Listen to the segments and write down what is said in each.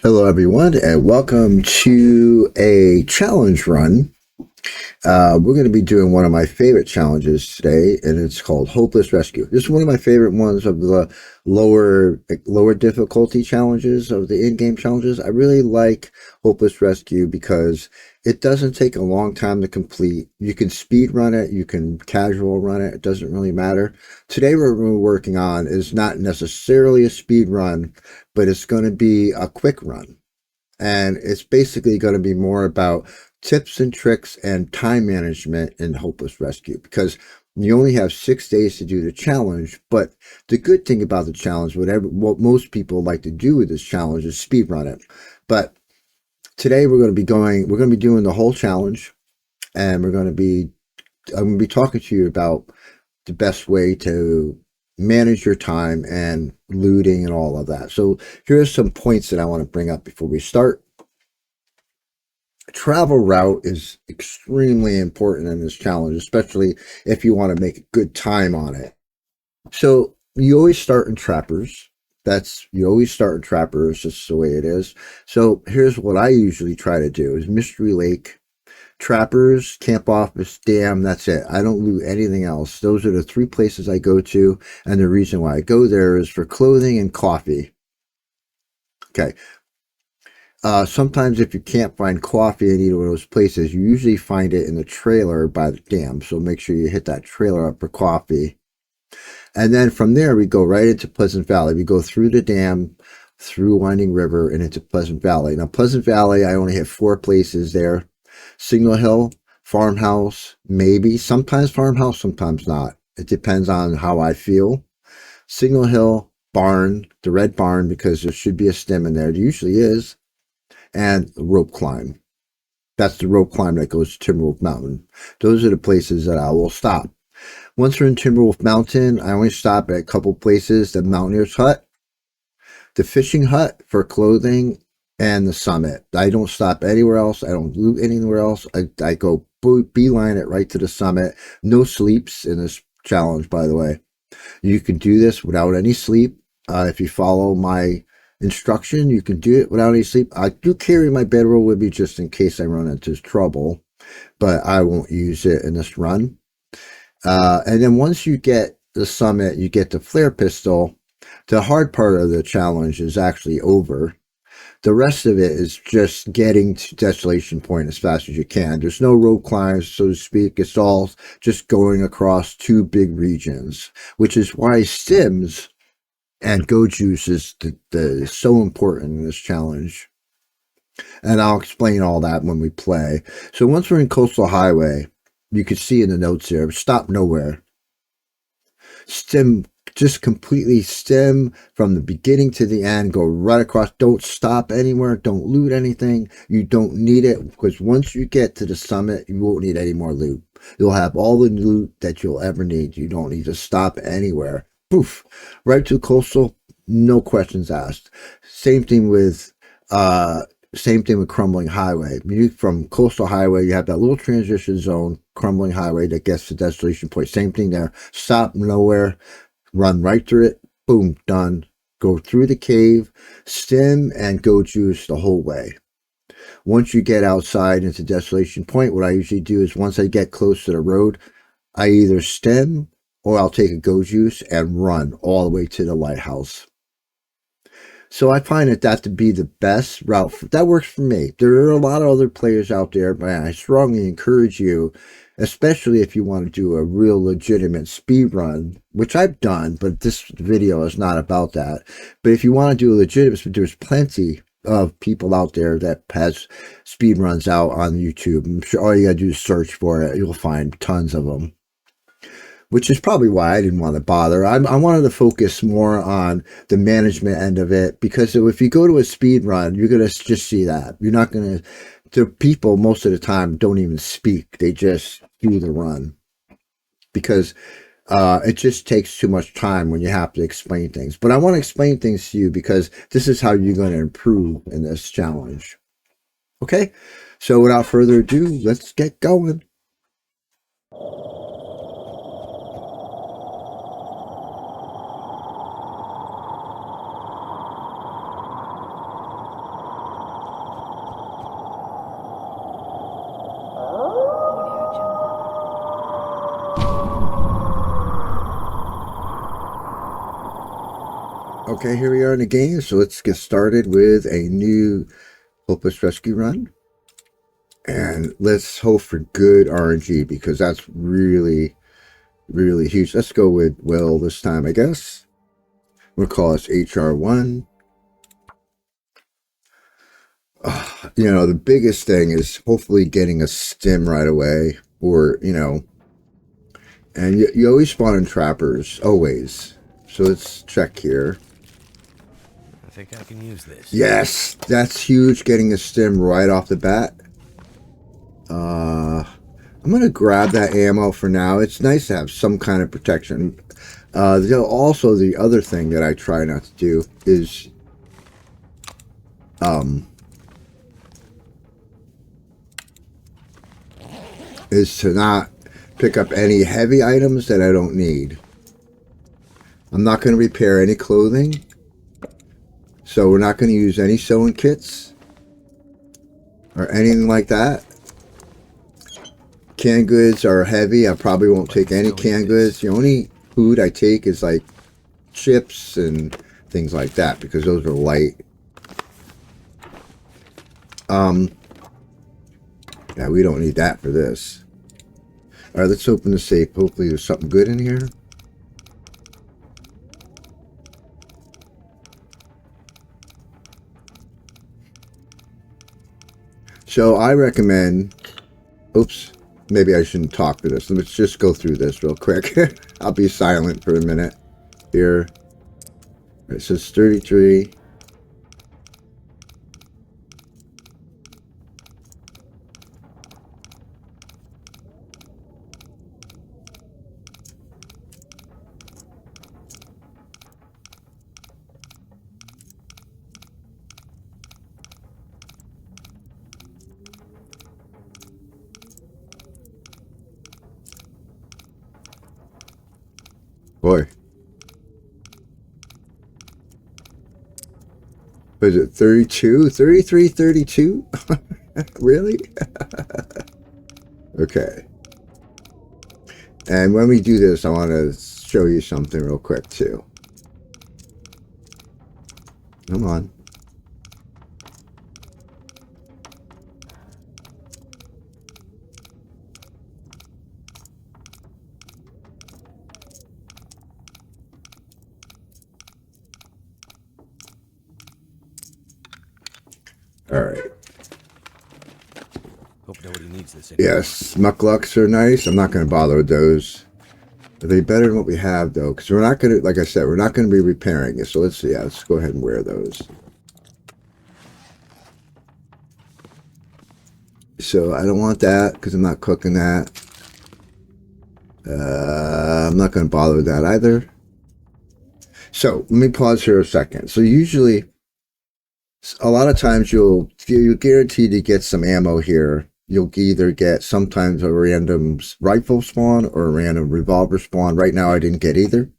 Hello, everyone, and welcome to a challenge run. We're going to be doing one of my favorite challenges today, and it's called Hopeless Rescue. This is one of my favorite ones of the lower difficulty challenges of the in-game challenges. I really like Hopeless Rescue because it doesn't take a long time to complete. You can speed run it, you can casual run it. It doesn't really matter. Today, what we're working on is not necessarily a speed run, but it's going to be a quick run. And it's basically going to be more about tips and tricks and time management in Hopeless Rescue because you only have 6 days to do the challenge. But the good thing about the challenge, what most people like to do with this challenge is speed run it. But today we're going to be doing the whole challenge, and I'm going to be talking to you about the best way to manage your time and looting and all of that. So here are some points that I want to bring up before we start. Travel route is extremely important in this challenge, especially if you want to make a good time on it. So you always start in trappers. You always start in trappers. Just the way it is. So here's what I usually try to do: is Mystery Lake, trappers, camp office, dam. That's it. I don't loot anything else. Those are the three places I go to, and the reason why I go there is for clothing and coffee. Okay. Sometimes if you can't find coffee in either of those places, you usually find it in the trailer by the dam. So make sure you hit that trailer up for coffee. And then from there, we go right into Pleasant Valley. We go through the dam, through Winding River, and into Pleasant Valley. Now, Pleasant Valley, I only hit 4 places there: Signal Hill, Farmhouse, maybe. Sometimes Farmhouse, sometimes not. It depends on how I feel. Signal Hill, Barn, the Red Barn, because there should be a stem in there. There usually is. And rope climb. That's the rope climb that goes to Timberwolf Mountain. Those are the places that I will stop. Once we're in Timberwolf Mountain, I only stop at a couple places: the Mountaineer's Hut, the Fishing Hut for clothing, and the Summit. I don't stop anywhere else. I don't loot anywhere else. I go beeline it right to the Summit. No sleeps in this challenge, by the way. You can do this without any sleep. If you follow my instruction, you can do it without any sleep. I do carry my bedroll with me just in case I run into trouble, but I won't use it in this run. And then once you get the Summit, you get the flare pistol. The hard part of the challenge is actually over. The rest of it is just getting to Desolation Point as fast as you can. There's no rope climbs, so to speak. It's all just going across 2 big regions, which is why stims and go juice is so important in this challenge. And I'll explain all that when we play. So once we're in Coastal Highway, you can see in the notes here, stop nowhere. Stem, just completely stem from the beginning to the end, go right across. Don't stop anywhere. Don't loot anything. You don't need it, because once you get to the Summit, you won't need any more loot. You'll have all the loot that you'll ever need. You don't need to stop anywhere. Poof, right to Coastal, no questions asked. Same thing with Crumbling Highway. From Coastal Highway, you have that little transition zone, Crumbling Highway, that gets to Desolation Point. Same thing there. Stop nowhere, run right through it. Boom, done. Go through the cave, stem, and go juice the whole way. Once you get outside into Desolation Point, what I usually do is once I get close to the road, I either stem or I'll take a go juice and run all the way to the lighthouse. So I find that to be the best route. That works for me. There are a lot of other players out there, but I strongly encourage you, especially if you want to do a real legitimate speed run, which I've done, but this video is not about that. But if you want to do a legitimate, there's plenty of people out there that has speed runs out on YouTube. I'm sure all you gotta do is search for it. You'll find tons of them, which is probably why I didn't want to bother. I wanted to focus more on the management end of it, because if you go to a speed run, you're going to just see that. You're not going to, the people most of the time don't even speak. They just do the run, because it just takes too much time when you have to explain things. But I want to explain things to you because this is how you're going to improve in this challenge. Okay? So without further ado, let's get going. Okay, here we are in the game. So let's get started with a new Hopeless Rescue run. And let's hope for good RNG because that's really, really huge. Let's go with Will this time, I guess. We'll call this HR1. You know, the biggest thing is hopefully getting a stim right away. Or, you know, and you always spawn in trappers, always. So let's check here. I think I can use this. Yes, that's huge, getting a stim right off the bat. I'm going to grab that ammo for now. It's nice to have some kind of protection. Also, the other thing that I try not to do is to not pick up any heavy items that I don't need. I'm not going to repair any clothing. So we're not going to use any sewing kits or anything like that. Canned goods are heavy. I probably won't take any canned goods. The only food I take is like chips and things like that because those are light. Yeah, we don't need that for this. All right, let's open the safe. Hopefully there's something good in here. So I recommend, oops, maybe I shouldn't talk to this. Let's just go through this real quick. I'll be silent for a minute here. It says 33. Boy. Was it 32? 33, 32? Really? Okay. And when we do this, I want to show you something real quick, too. Come on. All right. Hope nobody needs this anymore. Yes, mucklucks are nice. I'm not going to bother with those. Are they better than what we have, though? Because we're not going to, like I said, we're not going to be repairing it. So let's see. Yeah, let's go ahead and wear those. So I don't want that because I'm not cooking that. I'm not going to bother with that either. So let me pause here a second. So usually, a lot of times you're guaranteed to get some ammo here. You'll either get sometimes a random rifle spawn or a random revolver spawn. Right now I didn't get either.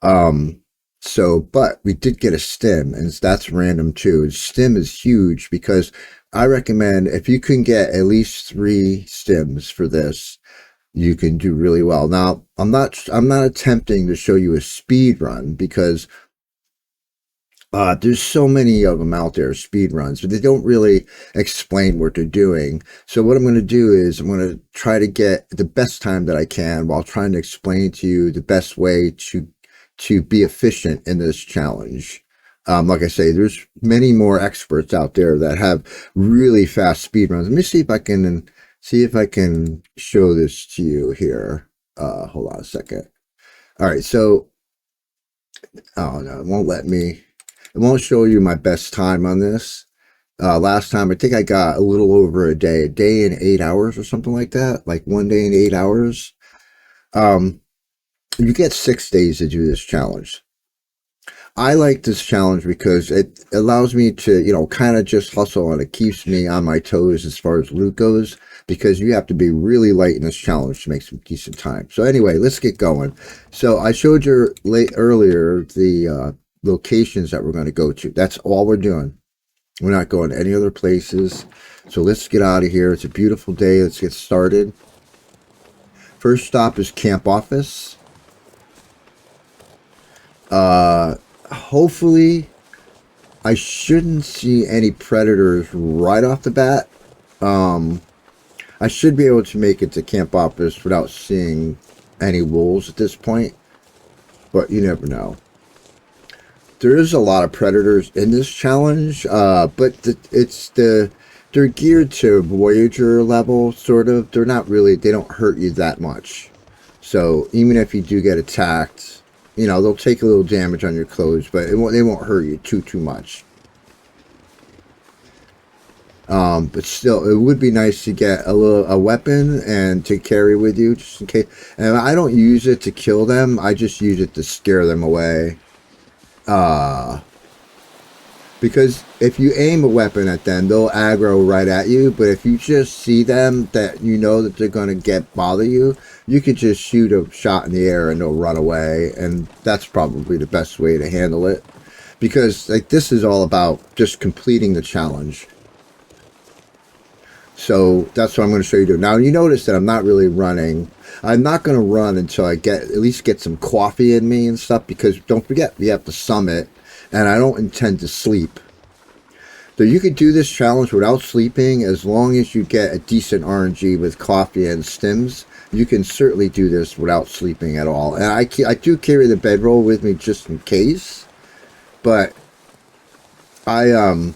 But we did get a stim, and that's random too. Stim is huge because I recommend if you can get at least 3 stims for this, you can do really well. Now, I'm not attempting to show you a speed run because there's so many of them out there, speed runs, but they don't really explain what they're doing. So what I'm going to do is I'm going to try to get the best time that I can while trying to explain to you the best way to be efficient in this challenge. Like I say, there's many more experts out there that have really fast speed runs. Let me see if I can show this to you here. Hold on a second. All right, so oh no, it won't let me. It won't show you my best time on this. Last time, I think I got a little over a day and 8 hours or something like that. Like 1 day and 8 hours. You get 6 days to do this challenge. I like this challenge because it allows me to, you know, kind of just hustle and it keeps me on my toes as far as loot goes because you have to be really light in this challenge to make some decent time. So anyway, let's get going. So I showed you earlier the locations that we're going to go to. That's all we're doing. We're not going to any other places. So let's get out of here. It's a beautiful day. Let's get started. First stop is Camp Office. hopefully I shouldn't see any predators right off the bat. I should be able to make it to camp office without seeing any wolves at this point, but you never know. There is a lot of predators in this challenge, but they're geared to Voyager level, sort of. They're not really, they don't hurt you that much. So even if you do get attacked, you know, they'll take a little damage on your clothes, but they won't hurt you too much. But still, it would be nice to get a weapon and to carry with you just in case. And I don't use it to kill them. I just use it to scare them away. Because if you aim a weapon at them, they'll aggro right at you. But if you just see them that you know that they're going to bother you, you could just shoot a shot in the air and they'll run away. And that's probably the best way to handle it. Because like this is all about just completing the challenge. So that's what I'm going to show you. Now you notice that I'm not really running. I'm not going to run until I at least get some coffee in me and stuff, because don't forget, we have the summit and I don't intend to sleep. So you could do this challenge without sleeping as long as you get a decent RNG with coffee and stims. You can certainly do this without sleeping at all. And I do carry the bedroll with me just in case, but I'm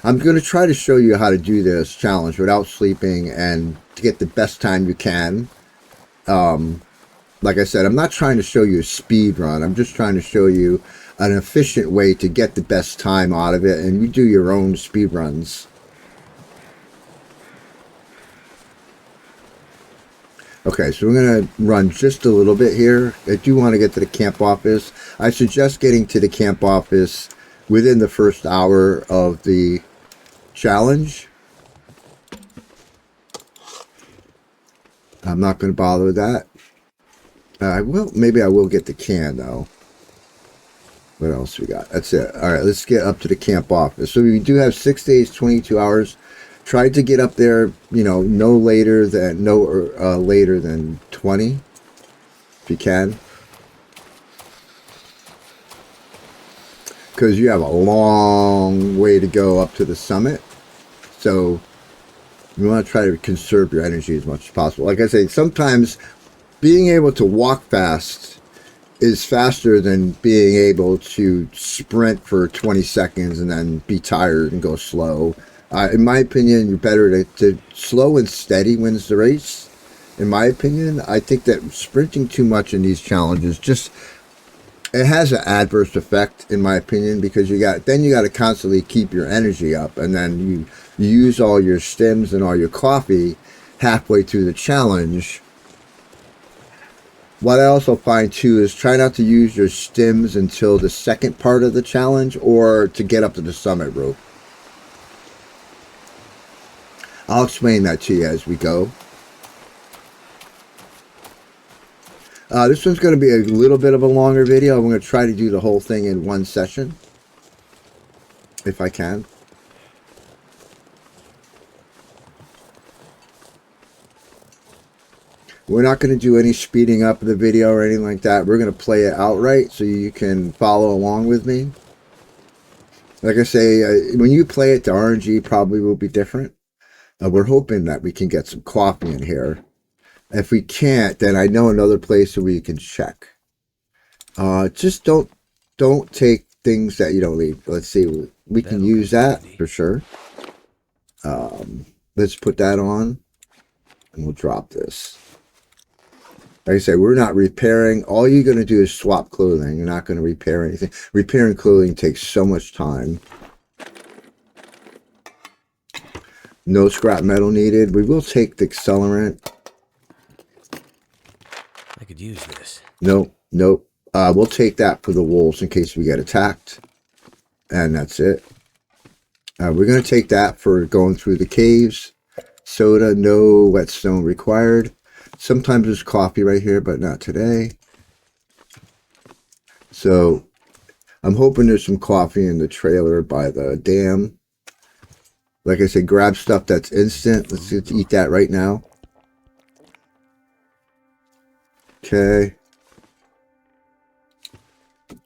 going to try to show you how to do this challenge without sleeping and to get the best time you can. Like I said, I'm not trying to show you a speed run. I'm just trying to show you an efficient way to get the best time out of it, and you do your own speed runs. Okay, so we're going to run just a little bit here. I do want to get to the camp office. I suggest getting to the camp office within the first hour of the challenge. I'm not going to bother with that. Maybe I will get the can though. What else we got? That's it. All right, let's get up to the camp office. So we do have 6 days, 22 hours. Try to get up there, you know, no later than 20, if you can. Because you have a long way to go up to the summit. So you want to try to conserve your energy as much as possible. Like I say, sometimes being able to walk fast is faster than being able to sprint for 20 seconds and then be tired and go slow. In my opinion, you're better to slow and steady wins the race. In my opinion, I think that sprinting too much in these challenges it has an adverse effect, in my opinion, because you got to constantly keep your energy up, and then you use all your stims and all your coffee halfway through the challenge. What I also find too is try not to use your stims until the second part of the challenge or to get up to the summit rope. I'll explain that to you as we go. This one's going to be a little bit of a longer video. I'm going to try to do the whole thing in one session, if I can. We're not going to do any speeding up of the video or anything like that. We're going to play it outright so you can follow along with me. Like I say, when you play it, the RNG probably will be different. We're hoping that we can get some coffee in here. If we can't, then I know another place where we can check. Just don't take things that you don't need. Let's see. We can use that for sure. Let's put that on and we'll drop this. Like I say, we're not repairing. All you're going to do is swap clothing. You're not going to repair anything. Repairing clothing takes so much time. No scrap metal needed. We will take the accelerant. I could use this. Nope. We'll take that for the wolves in case we get attacked. And that's it. We're going to take that for going through the caves. Soda, no whetstone required. Sometimes there's coffee right here, but not today. So I'm hoping there's some coffee in the trailer by the dam. Like I said, grab stuff that's instant. Let's eat that right now. Okay.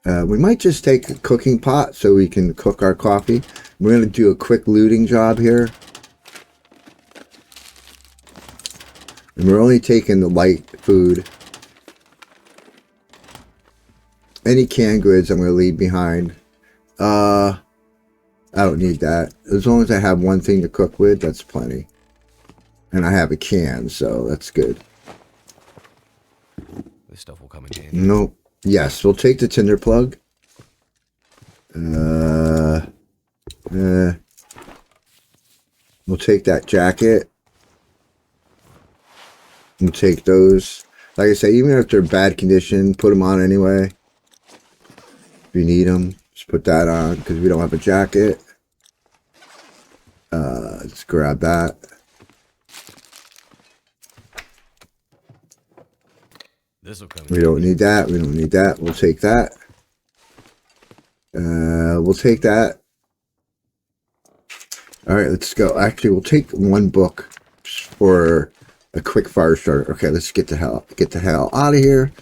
We might just take a cooking pot so we can cook our coffee. We're going to do a quick looting job here. And we're only taking the light food. Any canned goods I'm going to leave behind. I don't need that. As long as I have one thing to cook with, that's plenty. And I have a can, so that's good. This stuff will come in handy. Nope. Yes, we'll take the tinder plug. We'll take that jacket. We'll take those. Like I say, even if they're bad condition, put them on anyway. If you need them, just put that on because we don't have a jacket. Let's grab that. This will come. We don't need that. We don't need that. We'll take that. We'll take that. All right, let's go. Actually, we'll take one book for a quick fire starter. Okay, let's get the hell out of here.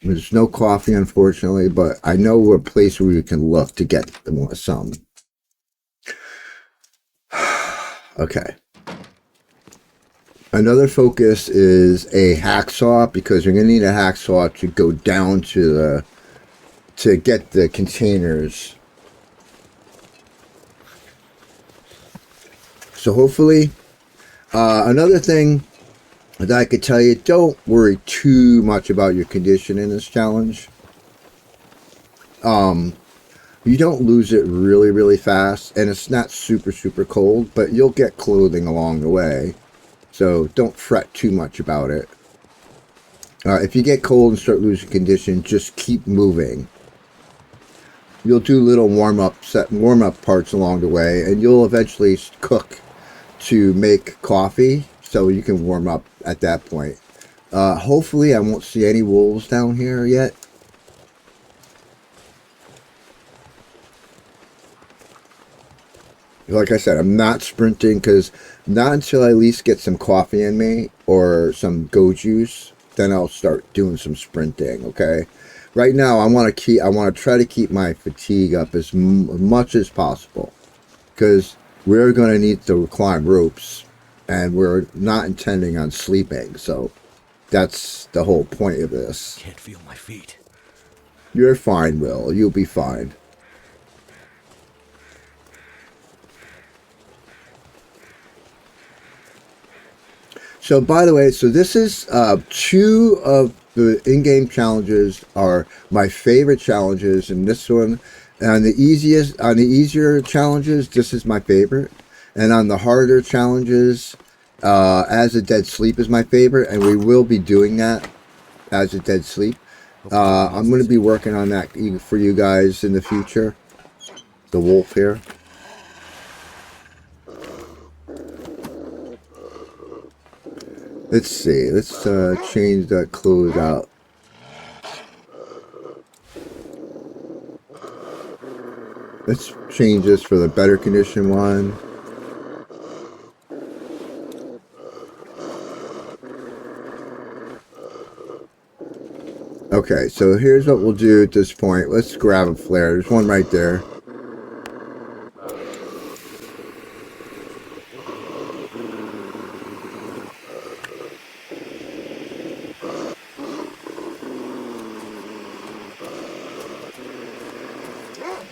There's no coffee, unfortunately, but I know a place where we can look to get some. Okay. Another focus is a hacksaw because you're going to need a hacksaw to go down to get the containers. So hopefully, another thing that I could tell you, don't worry too much about your condition in this challenge. You don't lose it really, really fast, and it's not super, super cold, but you'll get clothing along the way. So don't fret too much about it. If you get cold and start losing condition, just keep moving. You'll do little warm-up parts along the way, and you'll eventually cook to make coffee, so you can warm up at that point. Hopefully I won't see any wolves down here yet. Like I said, I'm not sprinting because not until I at least get some coffee in me or some go juice, then I'll start doing some sprinting. Okay, right now I want to try to keep my fatigue up as much as possible because we're going to need to climb ropes, and we're not intending on sleeping. So that's the whole point of this. Can't feel my feet. You're fine, Will. You'll be fine. So, by the way, so this is two of the in-game challenges are my favorite challenges, and this one, on the easier challenges, this is my favorite, and on the harder challenges, As a Dead Sleep is my favorite, and we will be doing that, As a Dead Sleep. I'm going to be working on that for you guys in the future. The wolf here. Let's see. Let's change that clothes out. Let's change this for the better condition one. Okay, so here's what we'll do at this point. Let's grab a flare. There's one right there.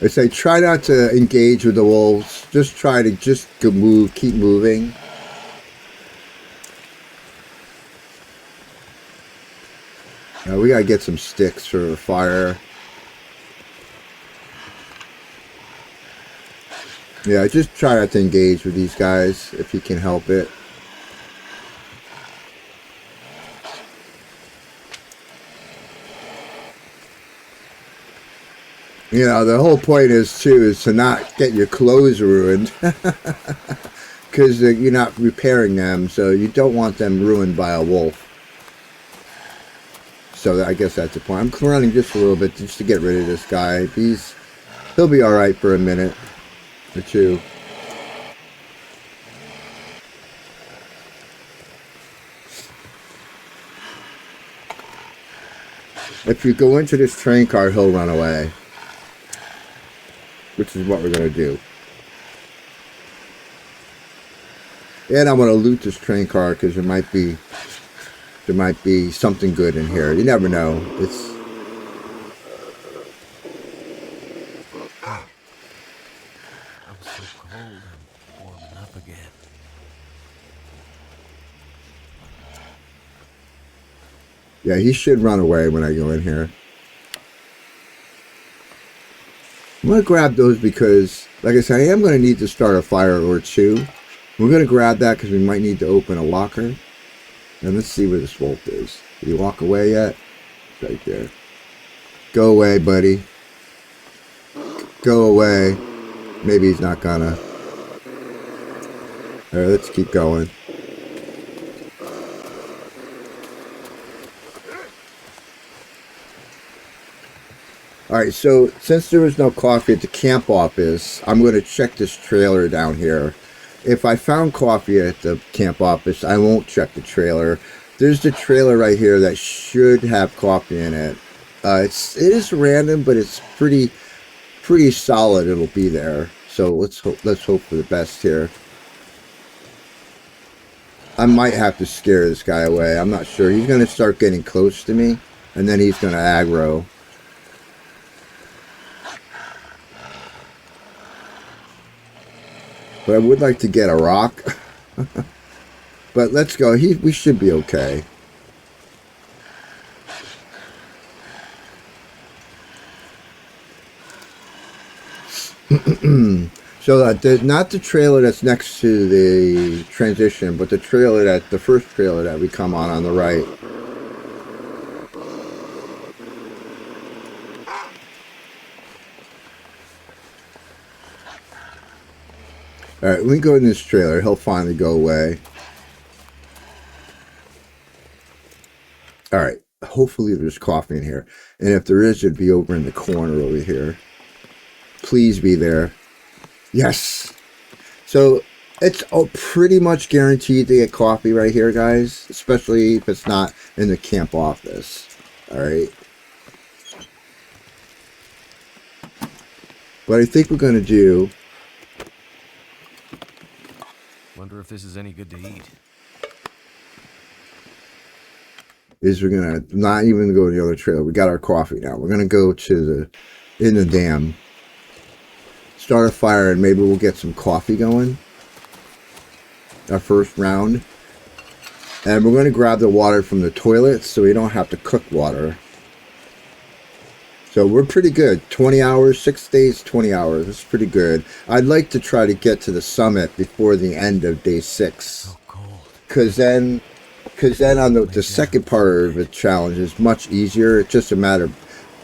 I say try not to engage with the wolves. Just try to keep moving. We gotta get some sticks for the fire. Yeah, just try not to engage with these guys if you can help it. You know, the whole point is to not get your clothes ruined because you're not repairing them, so you don't want them ruined by a wolf. So I guess that's the point. I'm running just a little bit just to get rid of this guy. He'll be all right for a minute or two. If you go into this train car, he'll run away. Which is what we're going to do. And I'm going to loot this train car because there might be something good in here. You never know. It's I'm so cold and warming up again. yeah, he should run away when I go in here. I'm going to grab those because, like I said, I am going to need to start a fire or two. We're going to grab that because we might need to open a locker. And let's see where this wolf is. Did he walk away yet? Right there. Go away, buddy. Go away. Maybe he's not gonna. Alright, let's keep going. Alright, so since there was no coffee at the camp office, I'm going to check this trailer down here. If I found coffee at the camp office, I won't check the trailer. There's the trailer right here that should have coffee in it. It is random, but it's pretty solid. It'll be there. So let's hope for the best here. I might have to scare this guy away. I'm not sure. He's going to start getting close to me, and then he's going to aggro. But I would like to get a rock. But let's go. We should be okay. So not the trailer that's next to the transition, but the first trailer that we come on the right. Alright, we go in this trailer. He'll finally go away. Alright, hopefully there's coffee in here. And if there is, it'd be over in the corner over here. Please be there. Yes! So, it's pretty much guaranteed to get coffee right here, guys. Especially if it's not in the camp office. Alright. What I think we're going to do... Wonder if this is any good to eat. is we're gonna not even go to the other trailer. We got our coffee now. We're gonna go to the dam, start a fire, and maybe we'll get some coffee going. Our first round. And we're gonna grab the water from the toilets so we don't have to cook water. So we're pretty good. 20 hours, 6 days, 20 hours. That's pretty good. I'd like to try to get to the summit before the end of day 6. So cold. Because then on the second part of the challenge is much easier. It's just a matter of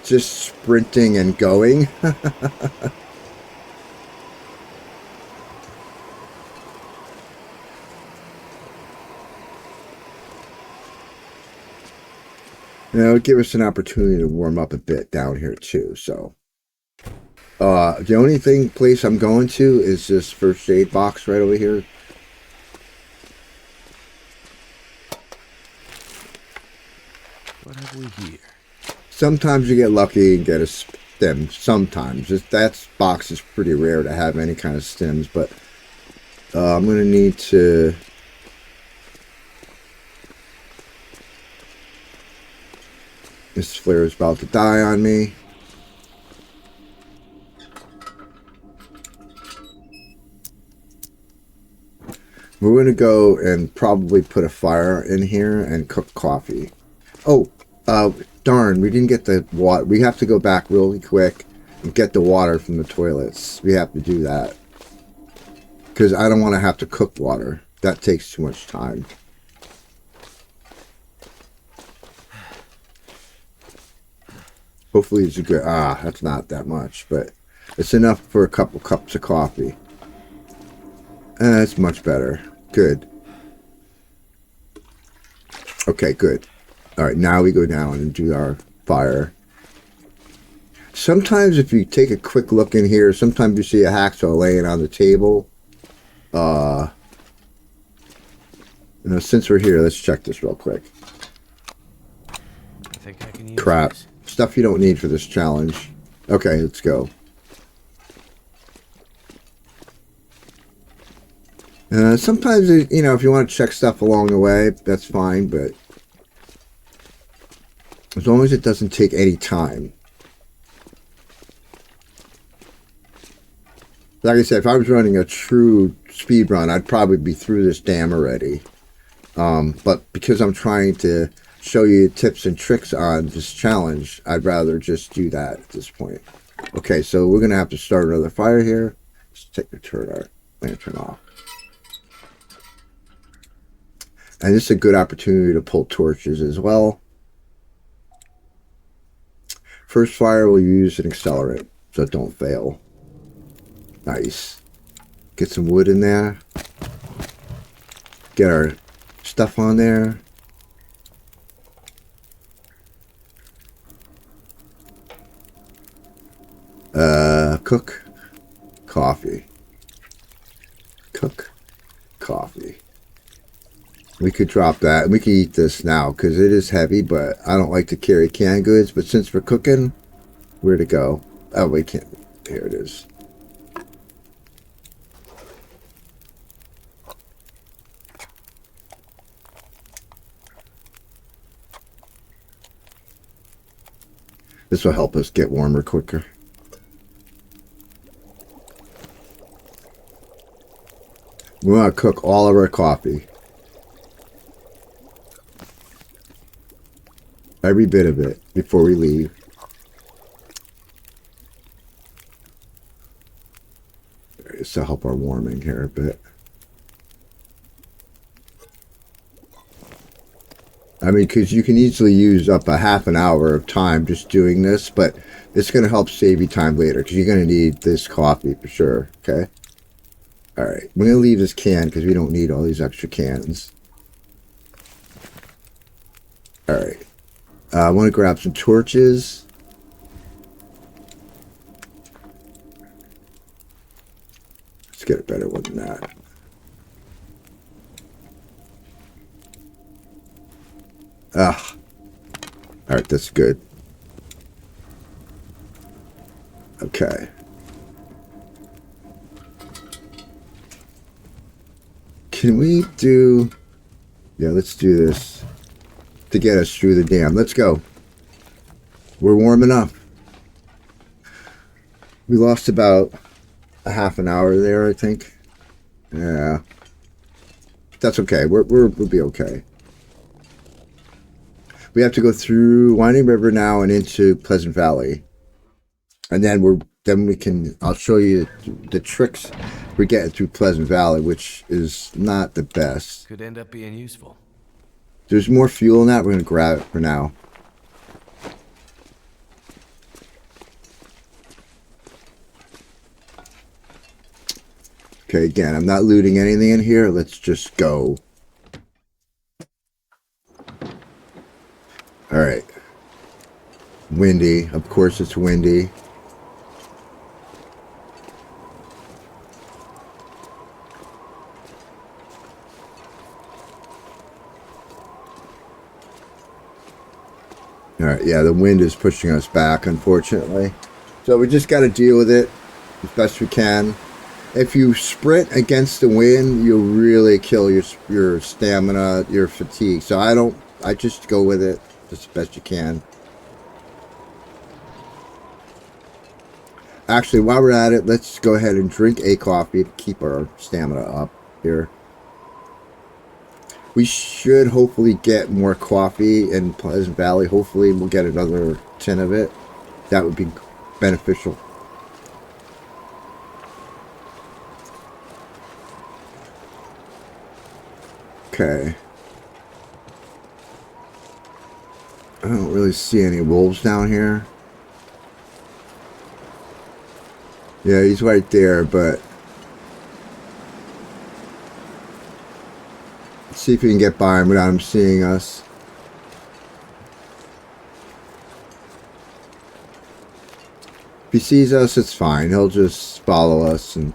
just sprinting and going. You know, give us an opportunity to warm up a bit down here too. So, the only place I'm going to is this first aid box right over here. What have we here? Sometimes you get lucky and get a stem. Sometimes that box is pretty rare to have any kind of stems, but I'm gonna need to. This flare is about to die on me. We're going to go and probably put a fire in here and cook coffee. Oh, darn, we didn't get the water. We have to go back really quick and get the water from the toilets. We have to do that. Because I don't want to have to cook water. That takes too much time. Hopefully it's a good, that's not that much, but it's enough for a couple cups of coffee. It's much better. Good. Okay, good. Alright, now we go down and do our fire. Sometimes if you take a quick look in here, sometimes you see a hacksaw laying on the table. You know, since we're here, let's check this real quick. I think I can use Crap. this. Stuff you don't need for this challenge. Okay, let's go. Sometimes, you know, if you want to check stuff along the way, that's fine, but as long as it doesn't take any time. Like I said, if I was running a true speed run, I'd probably be through this dam already. But because I'm trying to show you tips and tricks on this challenge, I'd rather just do that at this point. Okay, so we're going to have to start another fire here. Let's take our lantern off. And this is a good opportunity to pull torches as well. First fire, we'll use an accelerant, so don't fail. Nice. Get some wood in there. Get our stuff on there. Cook. Coffee. Cook. Coffee. We could drop that. We could eat this now because it is heavy, but I don't like to carry canned goods. But since we're cooking, where to go? Oh, we can't. Here it is. This will help us get warmer quicker. We want to cook all of our coffee. Every bit of it before we leave. Just to help our warming here a bit. I mean, because you can easily use up a half an hour of time just doing this, but it's going to help save you time later because you're going to need this coffee for sure, okay? All right, we're going to leave this can because we don't need all these extra cans. All right, I want to grab some torches. Let's get a better one than that. Ah, all right, that's good. Okay. Can we do... Yeah, let's do this to get us through the dam. Let's go. We're warm enough. We lost about a half an hour there, I think. Yeah. That's okay. We'll be okay. We have to go through Winding River now and into Pleasant Valley. And then we can, I'll show you the tricks we're getting through Pleasant Valley, which is not the best. Could end up being useful. There's more fuel in that. We're going to grab it for now. Okay, again, I'm not looting anything in here. Let's just go. All right. Windy. Of course it's windy. All right, yeah, the wind is pushing us back, unfortunately. So we just got to deal with it as best we can. If you sprint against the wind, you'll really kill your stamina, your fatigue. So I just go with it as best you can. Actually, while we're at it, let's go ahead and drink a coffee to keep our stamina up here. We should hopefully get more coffee in Pleasant Valley. Hopefully we'll get another tin of it. That would be beneficial. Okay. I don't really see any wolves down here. Yeah, he's right there, but let's see if we can get by him without him seeing us. If he sees us, it's fine. He'll just follow us and...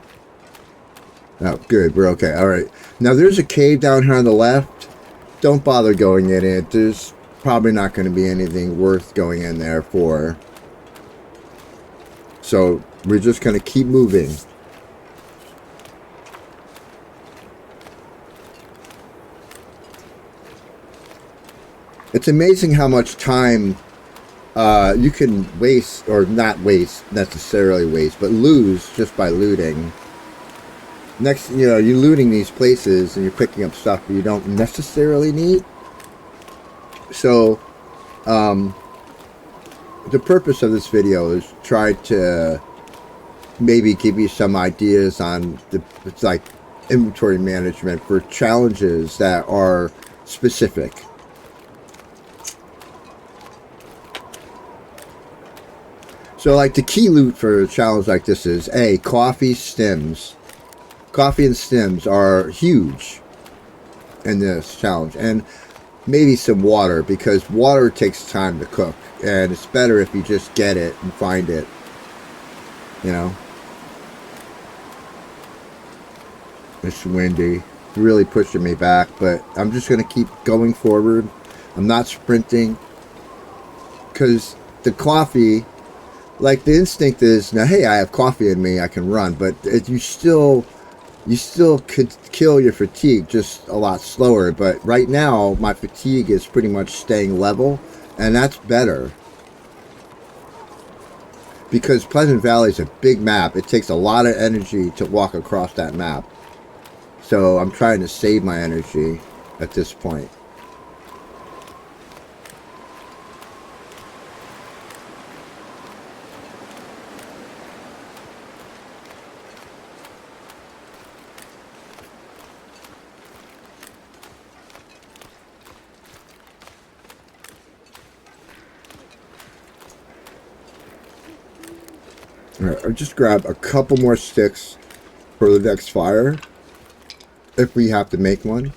Oh, good. We're okay. All right. Now, there's a cave down here on the left. Don't bother going in it. There's probably not going to be anything worth going in there for. So we're just going to keep moving. It's amazing how much time you can waste, or not waste, necessarily waste, but lose just by looting. Next, you know, you're looting these places and you're picking up stuff that you don't necessarily need. So, the purpose of this video is try to maybe give you some ideas on it's like inventory management for challenges that are specific. So like the key loot for a challenge like this is coffee stems. Coffee and stems are huge in this challenge, and maybe some water, because water takes time to cook, and it's better if you just get it and find it, you know. It's windy, really pushing me back, but I'm just going to keep going forward. I'm not sprinting, because the coffee, like the instinct is, now hey, I have coffee in me, I can run, but you still could kill your fatigue just a lot slower. But right now my fatigue is pretty much staying level, and that's better, because Pleasant Valley is a big map. It takes a lot of energy to walk across that map, so I'm trying to save my energy at this point. Alright, I'll just grab a couple more sticks for the next fire, if we have to make one.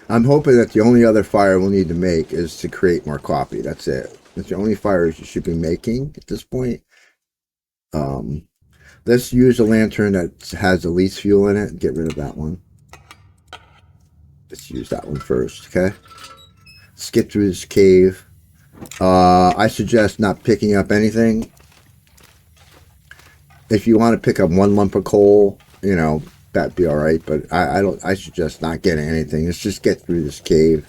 I'm hoping that the only other fire we'll need to make is to create more coffee. That's it. That's the only fires you should be making at this point. Let's use a lantern that has the least fuel in it and get rid of that one. Let's use that one first, okay? Let's get through this cave. I suggest not picking up anything. If you want to pick up one lump of coal, you know, that'd be all right. But I suggest not getting anything. Let's just get through this cave,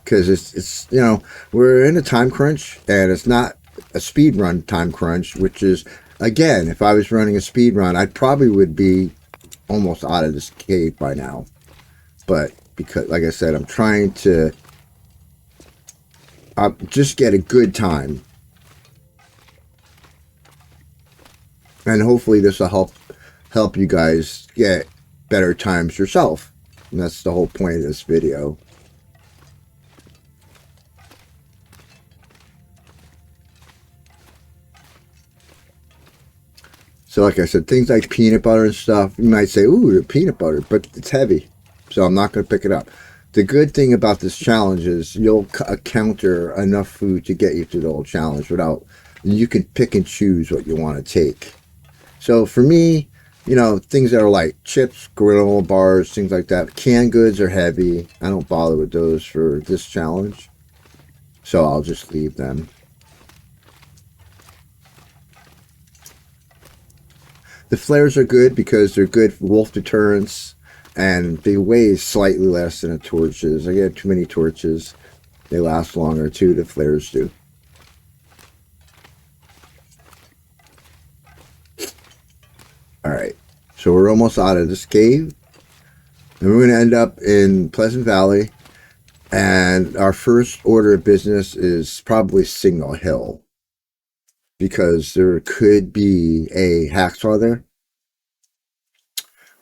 because it's you know, we're in a time crunch, and it's not a speed run time crunch. Which is, again, if I was running a speed run, I probably would be almost out of this cave by now. But because, like I said, I'm trying to just get a good time, and hopefully this will help you guys get better times yourself. And that's the whole point of this video. So like I said, things like peanut butter and stuff, you might say, ooh, peanut butter, but it's heavy, so I'm not going to pick it up. The good thing about this challenge is you'll encounter enough food to get you through the whole challenge without, you can pick and choose what you want to take. So for me, you know, things that are like chips, granola bars, things like that. Canned goods are heavy. I don't bother with those for this challenge, so I'll just leave them. The flares are good because they're good for wolf deterrence, and they weigh slightly less than the torches. I get too many torches. They last longer too, the flares do. Alright, so we're almost out of this cave. And we're going to end up in Pleasant Valley. And our first order of business is probably Signal Hill, because there could be a hacksaw there,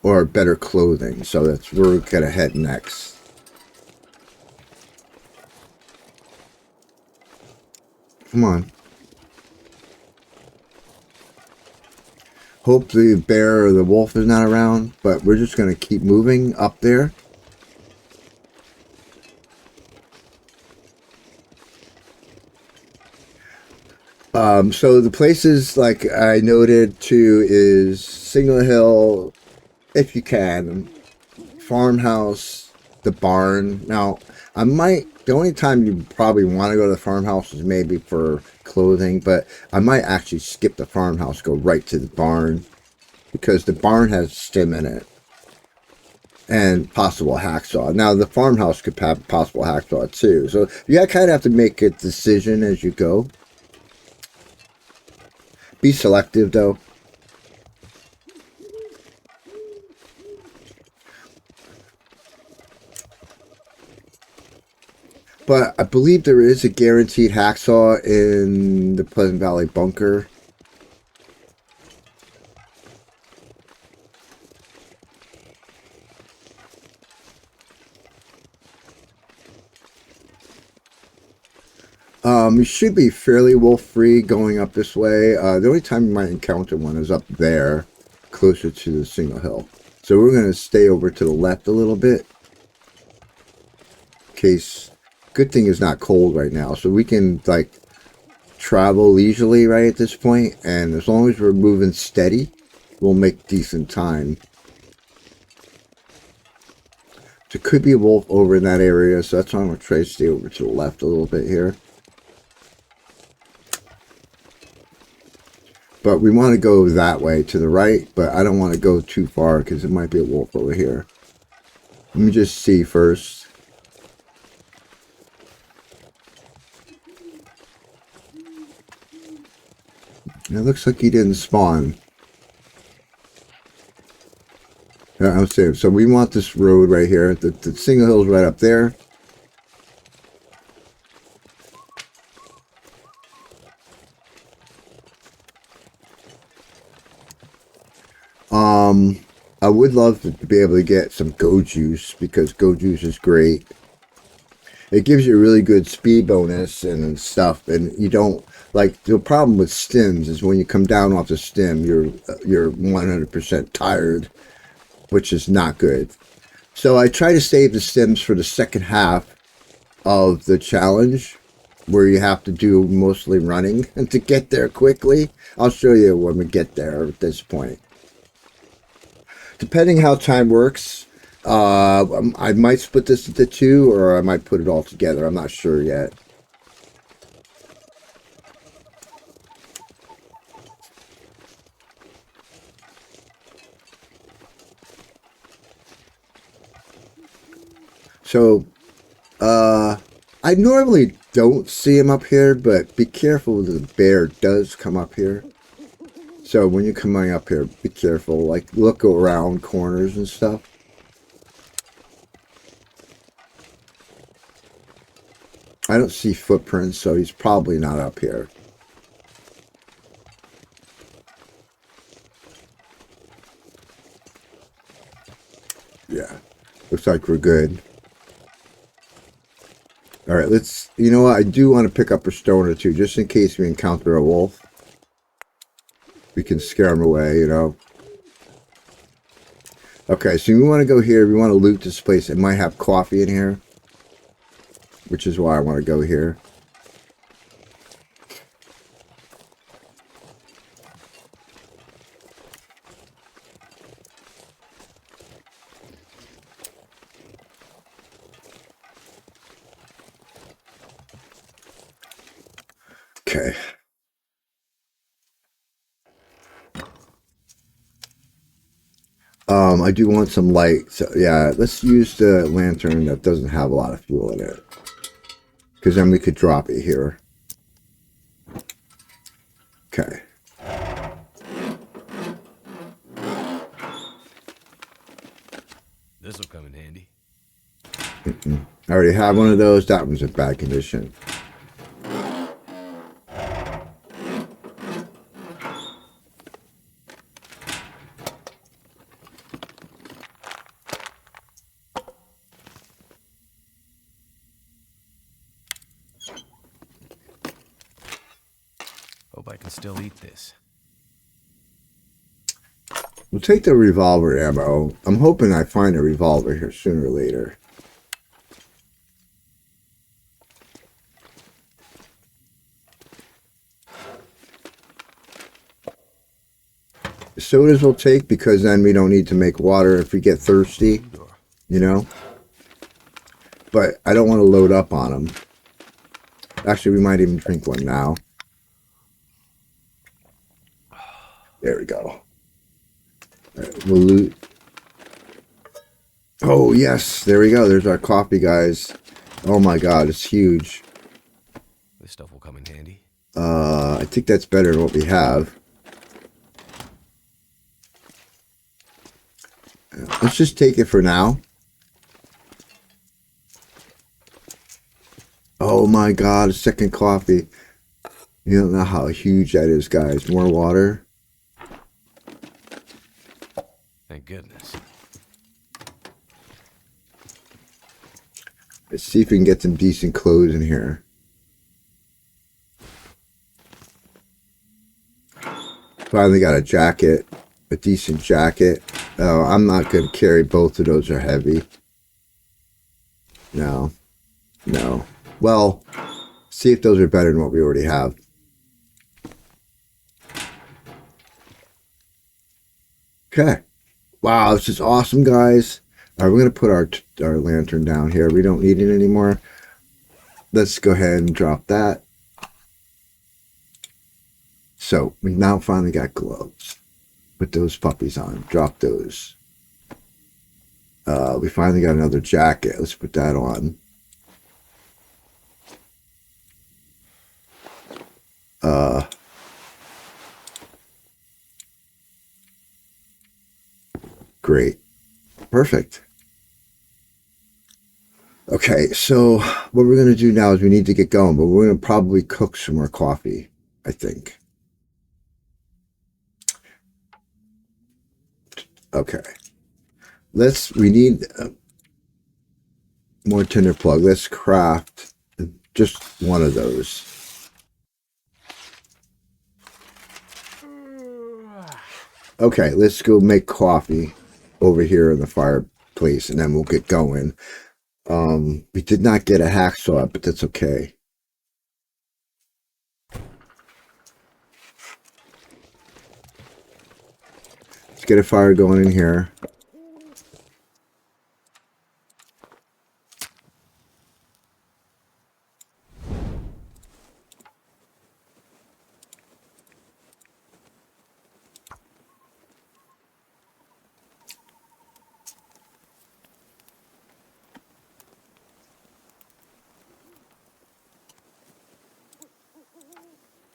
or better clothing. So that's where we're going to head next. Come on. Hope the bear or the wolf is not around, but we're just going to keep moving up there. So the places, like I noted too, is Signal Hill, if you can, Farmhouse, the barn. Now, the only time you probably want to go to the farmhouse is maybe for clothing, but I might actually skip the farmhouse, go right to the barn, because the barn has stim in it and possible hacksaw. Now, the farmhouse could have possible hacksaw too. So you kind of have to make a decision as you go. Be selective though. But I believe there is a guaranteed hacksaw in the Pleasant Valley bunker. You should be fairly wolf-free going up this way. The only time you might encounter one is up there, closer to the single hill. So we're going to stay over to the left a little bit. In case, good thing is not cold right now, so we can like travel leisurely right at this point, and as long as we're moving steady, we'll make decent time. There could be a wolf over in that area, so that's why I'm going to try to stay over to the left a little bit here. But we want to go that way to the right, but I don't want to go too far because it might be a wolf over here. Let me just see first. It looks like he didn't spawn. Yeah, I'm saying, so we want this road right here. The single hill's right up there. I would love to be able to get some Go Juice, because Go Juice is great. It gives you a really good speed bonus and stuff, and you don't, like, the problem with stims is when you come down off the stim, you're 100% tired, which is not good. So I try to save the stims for the second half of the challenge, where you have to do mostly running to get there quickly. I'll show you when we get there at this point. Depending how time works, I might split this into two, or I might put it all together. I'm not sure yet. So, I normally don't see him up here, but be careful, the bear does come up here. So when you're coming up here, be careful, like look around corners and stuff. I don't see footprints, so he's probably not up here. Yeah, looks like we're good. All right, let's, you know what, I do want to pick up a stone or two, just in case we encounter a wolf. We can scare them away, you know. Okay, so we want to go here. We want to loot this place. It might have coffee in here, which is why I want to go here. Okay. I do want some light. So yeah, let's use the lantern that doesn't have a lot of fuel in it, because then we could drop it here. Okay. This will come in handy. I already have one of those. That one's in bad condition. Hope I can still eat this. We'll take the revolver ammo. I'm hoping I find a revolver here sooner or later. The sodas we'll take, because then we don't need to make water if we get thirsty, you know? but I don't want to load up on them. Actually, we might even drink one now. There we go. All right, we'll loot. Oh, yes. There we go. There's our coffee, guys. Oh, my God. It's huge. This stuff will come in handy. I think that's better than what we have. Let's just take it for now. Oh, my God. A second coffee. You don't know how huge that is, guys. More water. Thank goodness. Let's see if we can get some decent clothes in here. Finally got a jacket, a decent jacket. Oh, I'm not going to carry both of those, are heavy. No. No. Well, see if those are better than what we already have. Okay. Wow, this is awesome, guys. All right, we're going to put our lantern down here. We don't need it anymore. Let's go ahead and drop that. So, we now finally got gloves. Put those puppies on. Drop those. We finally got another jacket. Let's put that on. Great. Perfect. Okay, so what we're going to do now is we need to get going, but we're going to probably cook some more coffee, I think. Okay. We need more tinder plug. Let's craft just one of those. Okay, let's go make coffee over here in the fireplace, and then we'll get going. We did not get a hacksaw, but that's okay. Let's get a fire going in here.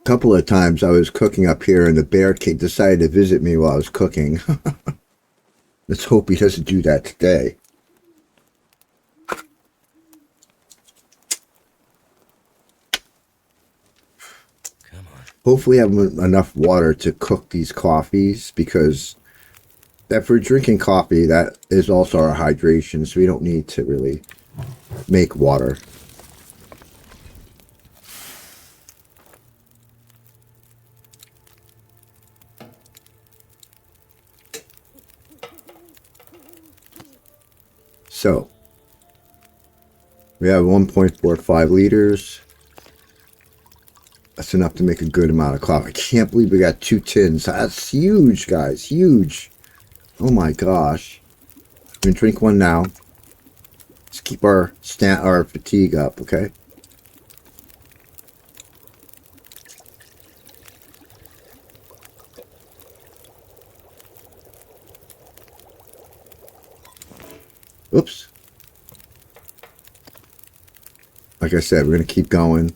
Couple of times I was cooking up here and the bear decided to visit me while I was cooking. Let's hope he doesn't do that today. Come on. Hopefully I have enough water to cook these coffees, because that for drinking coffee, that is also our hydration, so we don't need to really make water. So, we have 1.45 liters. That's enough to make a good amount of coffee. I can't believe we got 2 tins. That's huge, guys. Huge. Oh my gosh. We're going to drink one now. Let's keep our fatigue up, okay? Oops. Like I said, we're going to keep going.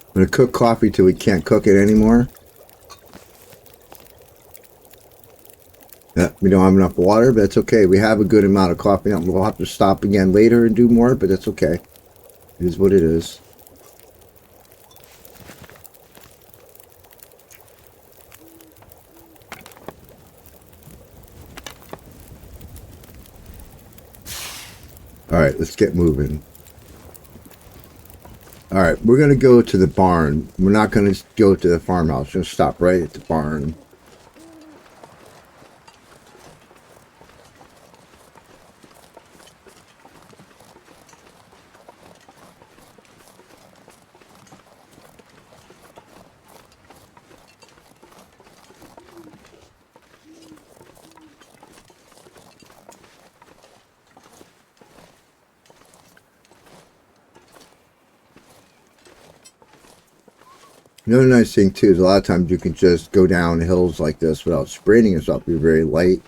I'm going to cook coffee till we can't cook it anymore. Yeah, we don't have enough water, but that's okay. We have a good amount of coffee. We'll have to stop again later and do more, but that's okay. It is what it is. All right, let's get moving. All right, we're going to go to the barn. We're not going to go to the farmhouse. We're going to stop right at the barn. Another nice thing too is a lot of times you can just go down hills like this without spraining yourself. You're very light,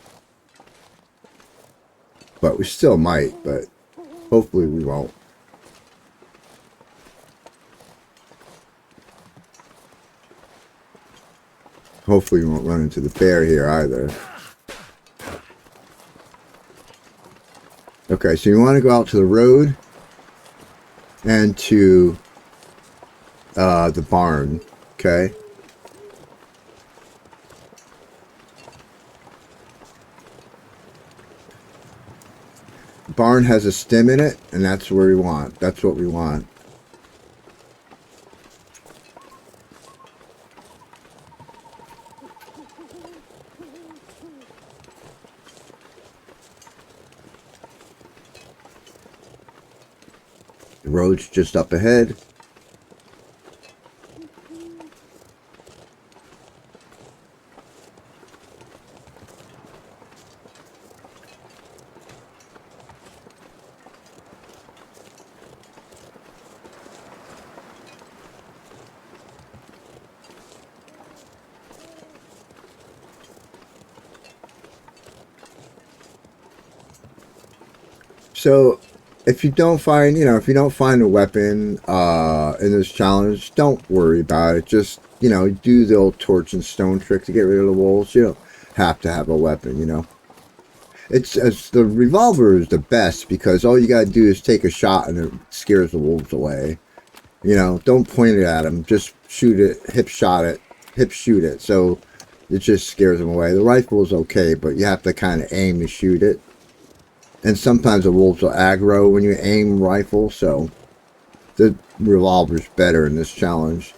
but we still might. But hopefully we won't. Hopefully we won't run into the bear here either. Okay, so you want to go out to the road and to the barn. Okay. Barn has a stem in it, and that's where we want. That's what we want. The road's just up ahead. So if you don't find, if you don't find a weapon in this challenge, don't worry about it. Just, do the old torch and stone trick to get rid of the wolves. You don't have to have a weapon. It's the revolver is the best because all you got to do is take a shot and it scares the wolves away. Don't point it at them. Just shoot it, hip shoot it. So it just scares them away. The rifle is okay, but you have to kind of aim to shoot it. And sometimes the wolves will aggro when you aim rifle, so the revolver's better in this challenge.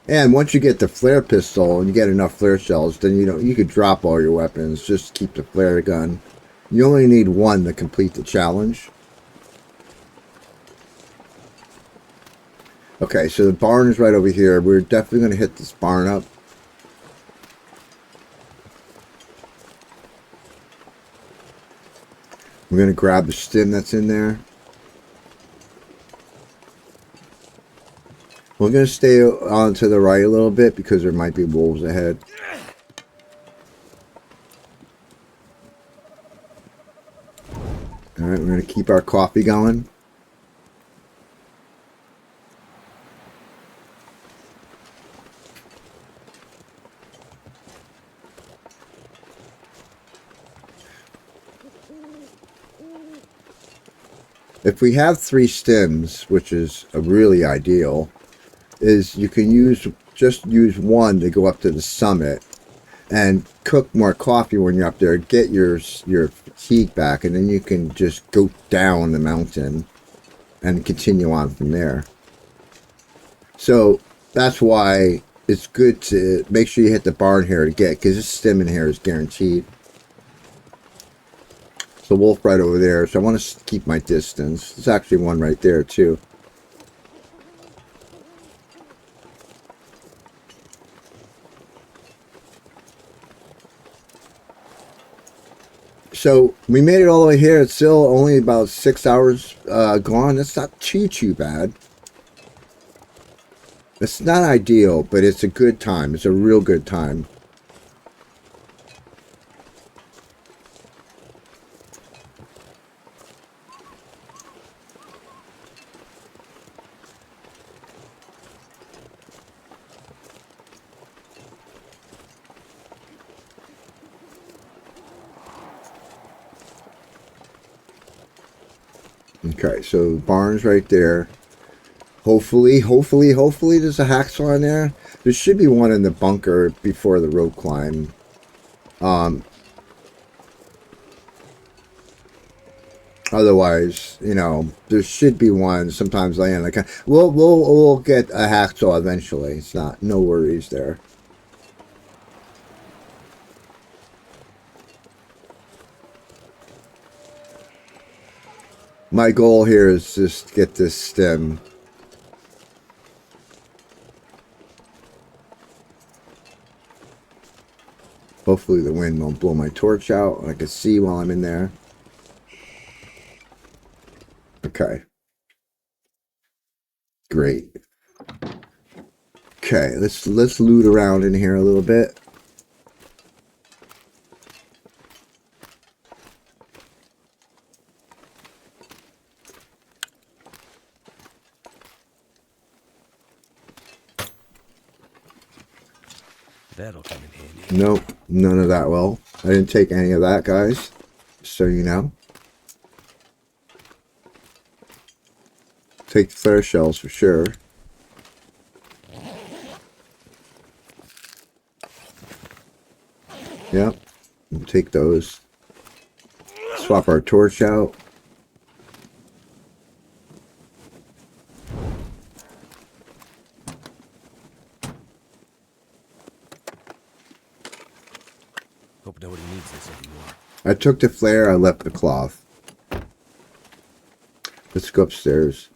And once you get the flare pistol and you get enough flare shells, then you could drop all your weapons, just keep the flare gun. You only need one to complete the challenge. Okay, so the barn is right over here. We're definitely going to hit this barn up. We're going to grab the stem that's in there. We're going to stay on to the right a little bit because there might be wolves ahead. Alright, we're going to keep our coffee going. If we have 3 stems, which is really ideal, is you can just use one to go up to the summit and cook more coffee when you're up there, get your fatigue back, and then you can just go down the mountain and continue on from there. So that's why it's good to make sure you hit the barn here to get, because this stem in here is guaranteed. The wolf right over there, so I want to keep my distance. There's actually one right there too. So we made it all the way here. It's still only about 6 hours gone. That's not too bad. It's not ideal, but it's a good time. It's a real good time. Okay, so the barn's right there. Hopefully there's a hacksaw in there. There should be one in the bunker before the rope climb. Otherwise, there should be one sometimes laying like we'll get a hacksaw eventually. It's no worries there. My goal here is just to get this stem. Hopefully the wind won't blow my torch out and I can see while I'm in there. Okay. Great. Okay, let's loot around in here a little bit. That'll come in handy. Nope, none of that. Well, I didn't take any of that, guys. So you know. Take the flare shells for sure. Yep, we'll take those. Swap our torch out. Hope nobody needs this anymore. I took the flare, I left the cloth. Let's go upstairs.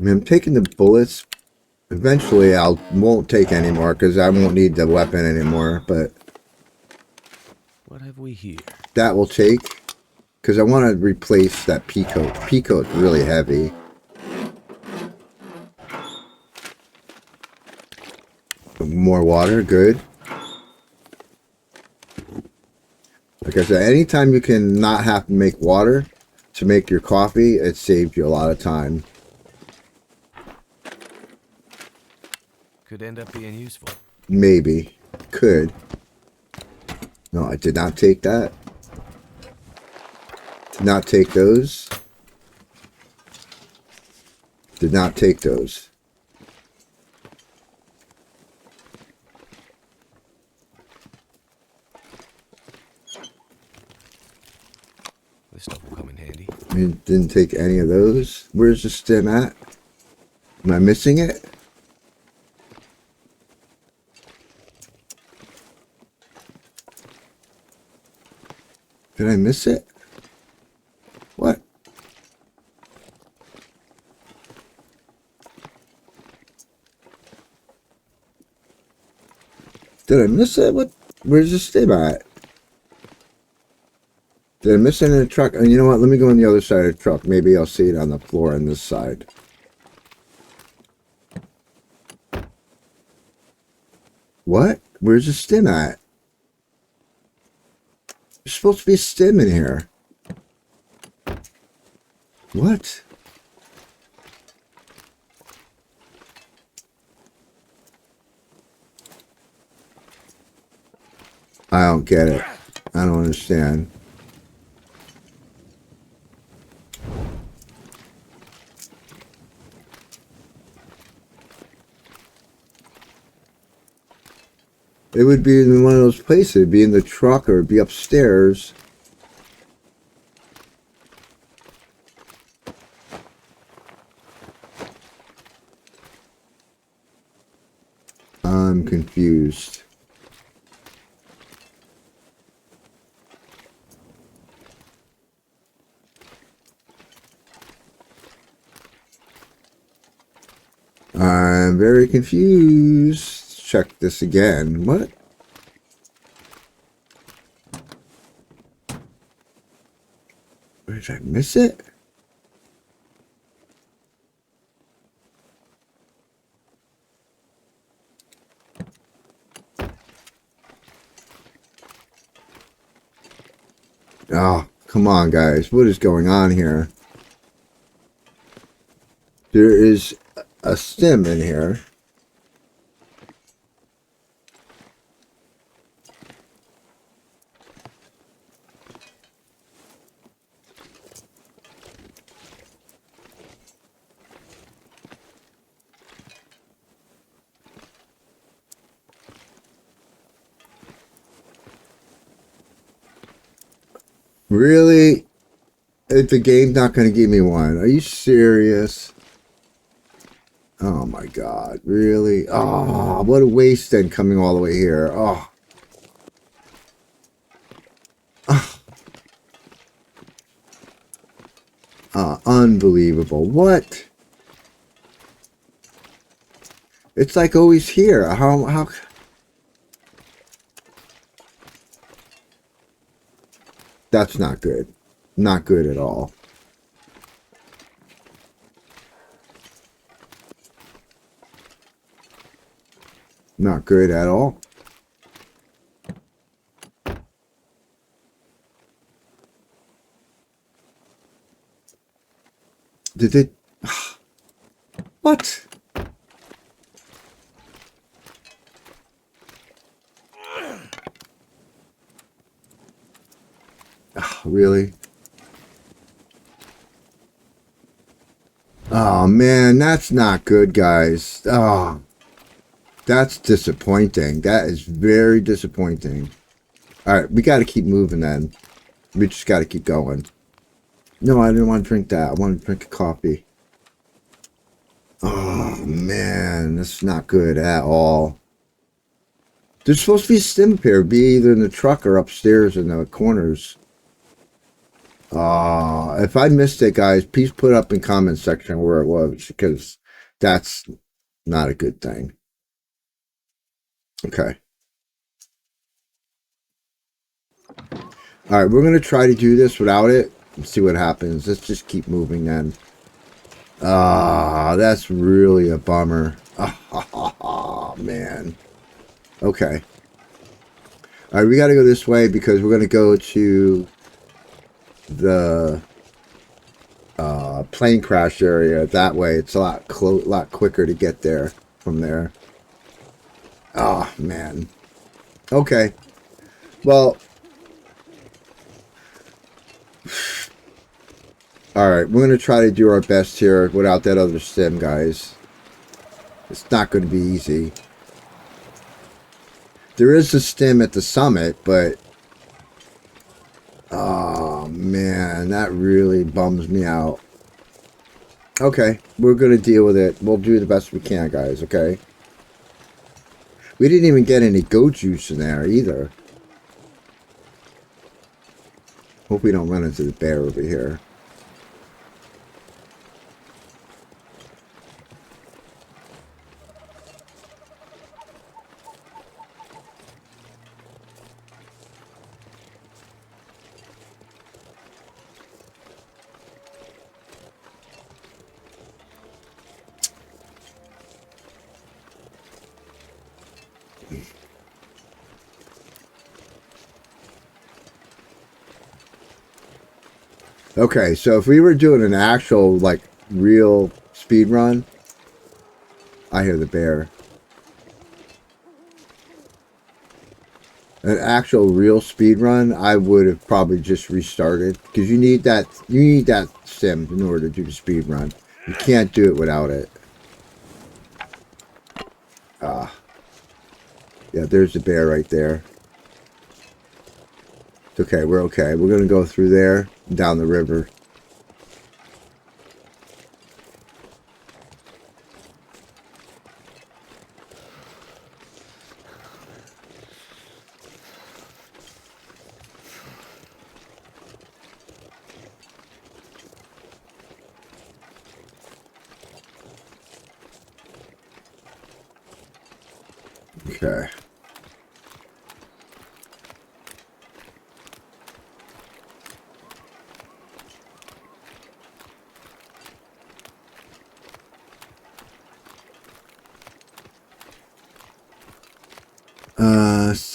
I mean, I'm taking the bullets. Eventually, won't take any more because I won't need the weapon anymore. But What have we here? that will take because I want to replace that pea coat. Pea coat's really heavy. More water, good. Like I said, anytime you can not have to make water to make your coffee, it saves you a lot of time. Could end up being useful. Maybe. Could. No, I did not take that. Did not take those. Did not take those. This stuff will come in handy. I didn't take any of those. Where's the stem at? Am I missing it? Did I miss it? What? Did I miss it? What? Where's the stem at? Did I miss it in the truck? And you know what? Let me go on the other side of the truck. Maybe I'll see it on the floor on this side. What? Where's the stem at? There's supposed to be a stem in here. What? I don't get it. I don't understand. It would be in one of those places. It'd be in the truck or it'd be upstairs. I'm confused. I'm very confused. Check this again. What? Where did I miss it? Oh, come on, guys. What is going on here? There is a stem in here. Really? If the game's not going to give me one? Are you serious? Oh my god, really? Oh, what a waste then coming all the way here. Oh. Unbelievable. What? It's like always here. How That's not good. Not good at all. Not good at all. Did it? What? Really? Oh man, that's not good, guys. Oh, that's disappointing. That is very disappointing. All right, we got to keep moving then. We just got to keep going. No, I didn't want to drink that. I want to drink a coffee. Oh man, that's not good at all. There's supposed to be a stim pair, be either in the truck or upstairs in the corners. If I missed it, guys, please put up in comment section where it was, because that's not a good thing. Okay. All right, we're going to try to do this without it and see what happens. Let's just keep moving then. That's really a bummer. Oh, man. Okay. All right, we got to go this way because we're going to go to the plane crash area. That way, it's a lot quicker to get there from there. Oh, man. Okay. Well, alright, we're going to try to do our best here without that other stim, guys. It's not going to be easy. There is a stim at the summit, but... oh, man, that really bums me out. Okay, we're going to deal with it. We'll do the best we can, guys, okay? We didn't even get any goat juice in there, either. Hope we don't run into the bear over here. Okay, so if we were doing an actual, like, real speed run... I hear the bear. An actual real speed run, I would have probably just restarted, because you need that sim in order to do the speed run. You can't do it without it. Yeah, there's the bear right there. It's okay, we're okay. We're gonna go through there, down the river. Okay.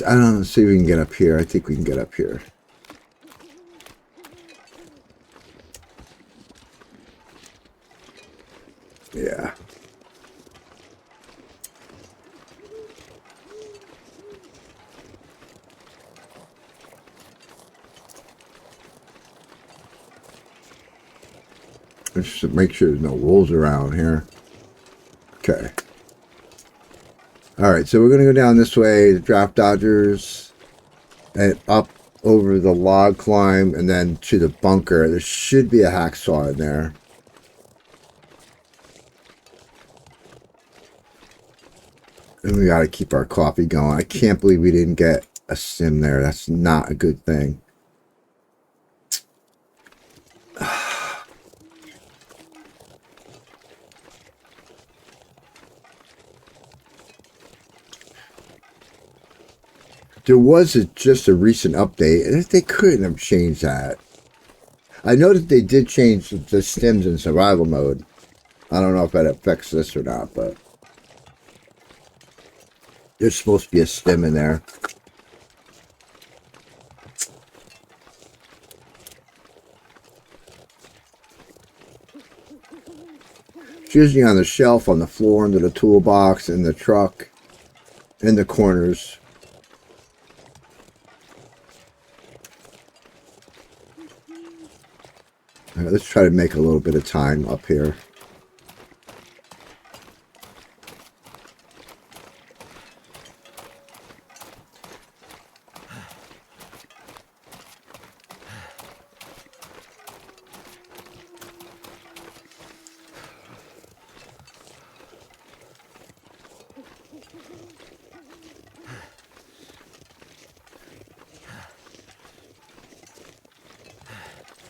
I don't know, see if we can get up here. I think we can get up here. Yeah. Let's just make sure there's no wolves around here. Okay. Alright, so we're going to go down this way, the Draft Dodgers, and up over the log climb, and then to the bunker. There should be a hacksaw in there. And we got to keep our coffee going. I can't believe we didn't get a sim there. That's not a good thing. There was just a recent update, and if they couldn't have changed that. I know that they did change the stems in survival mode. I don't know if that affects this or not, but there's supposed to be a stem in there. It's usually on the shelf, on the floor, under the toolbox, in the truck, in the corners. All right, let's try to make a little bit of time up here.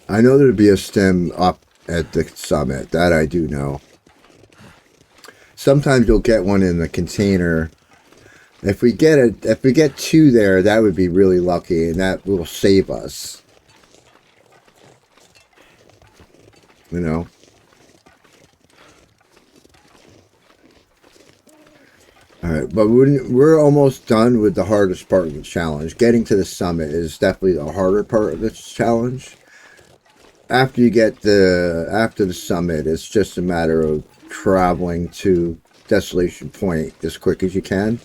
I know there'd be a stem up at the summit. That I do know. Sometimes you'll get one in the container. If we get two there, that would be really lucky, and that will save us. You know. All right, but we're almost done with the hardest part of the challenge. Getting to the summit is definitely the harder part of this challenge. After the summit, it's just a matter of traveling to Desolation Point as quick as you can.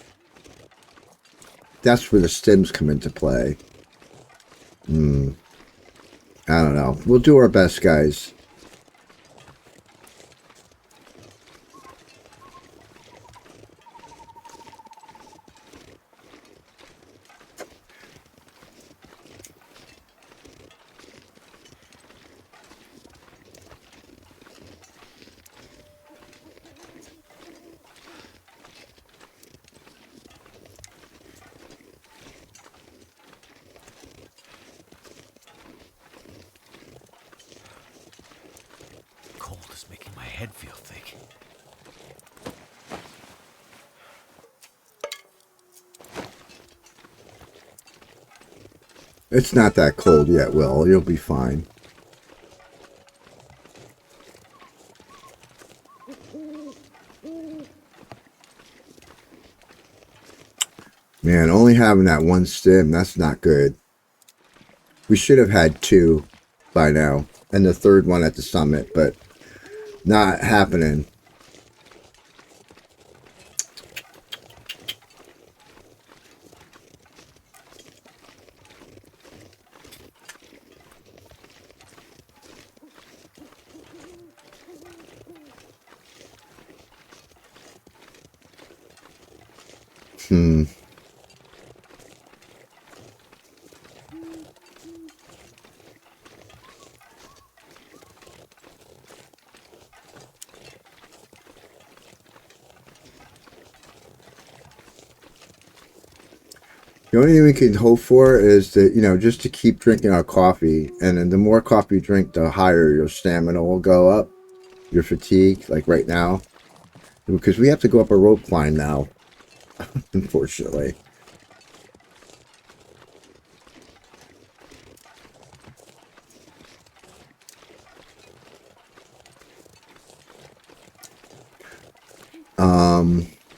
That's where the stems come into play. I don't know. We'll do our best, guys. Cold is making my head feel thick. It's not that cold yet, Will. You'll be fine. Man, only having that one stem, that's not good. We should have had two by now. And the third one at the summit, but not happening. The only thing we can hope for is that, just to keep drinking our coffee. And then the more coffee you drink, the higher your stamina will go up. Your fatigue, like right now. Because we have to go up a rope climb now, unfortunately.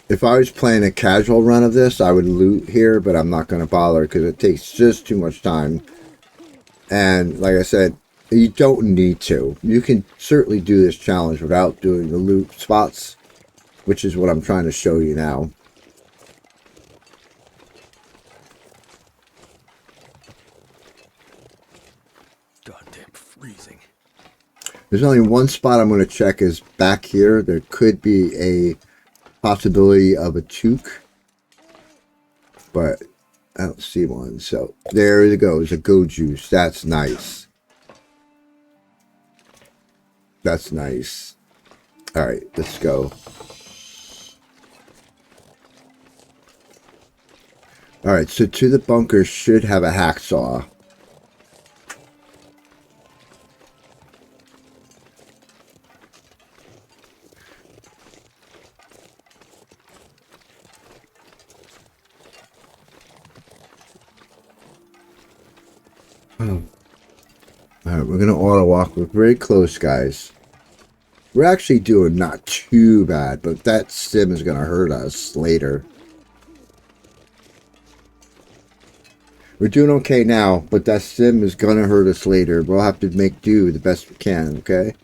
If I was playing a casual run of this, I would loot here, but I'm not going to bother because it takes just too much time. And like I said, you don't need to. You can certainly do this challenge without doing the loot spots, which is what I'm trying to show you now. Goddamn freezing. There's only one spot I'm going to check is back here. There could be a possibility of a toque, but I don't see one. So there it goes, a go juice. That's nice. That's nice. All right, let's go. All right, so to the bunker should have a hacksaw. Alright, we're gonna auto walk. We're very close, guys. We're actually doing not too bad, but that sim is gonna hurt us later. We're doing okay now, but that sim is gonna hurt us later. We'll have to make do the best we can, okay?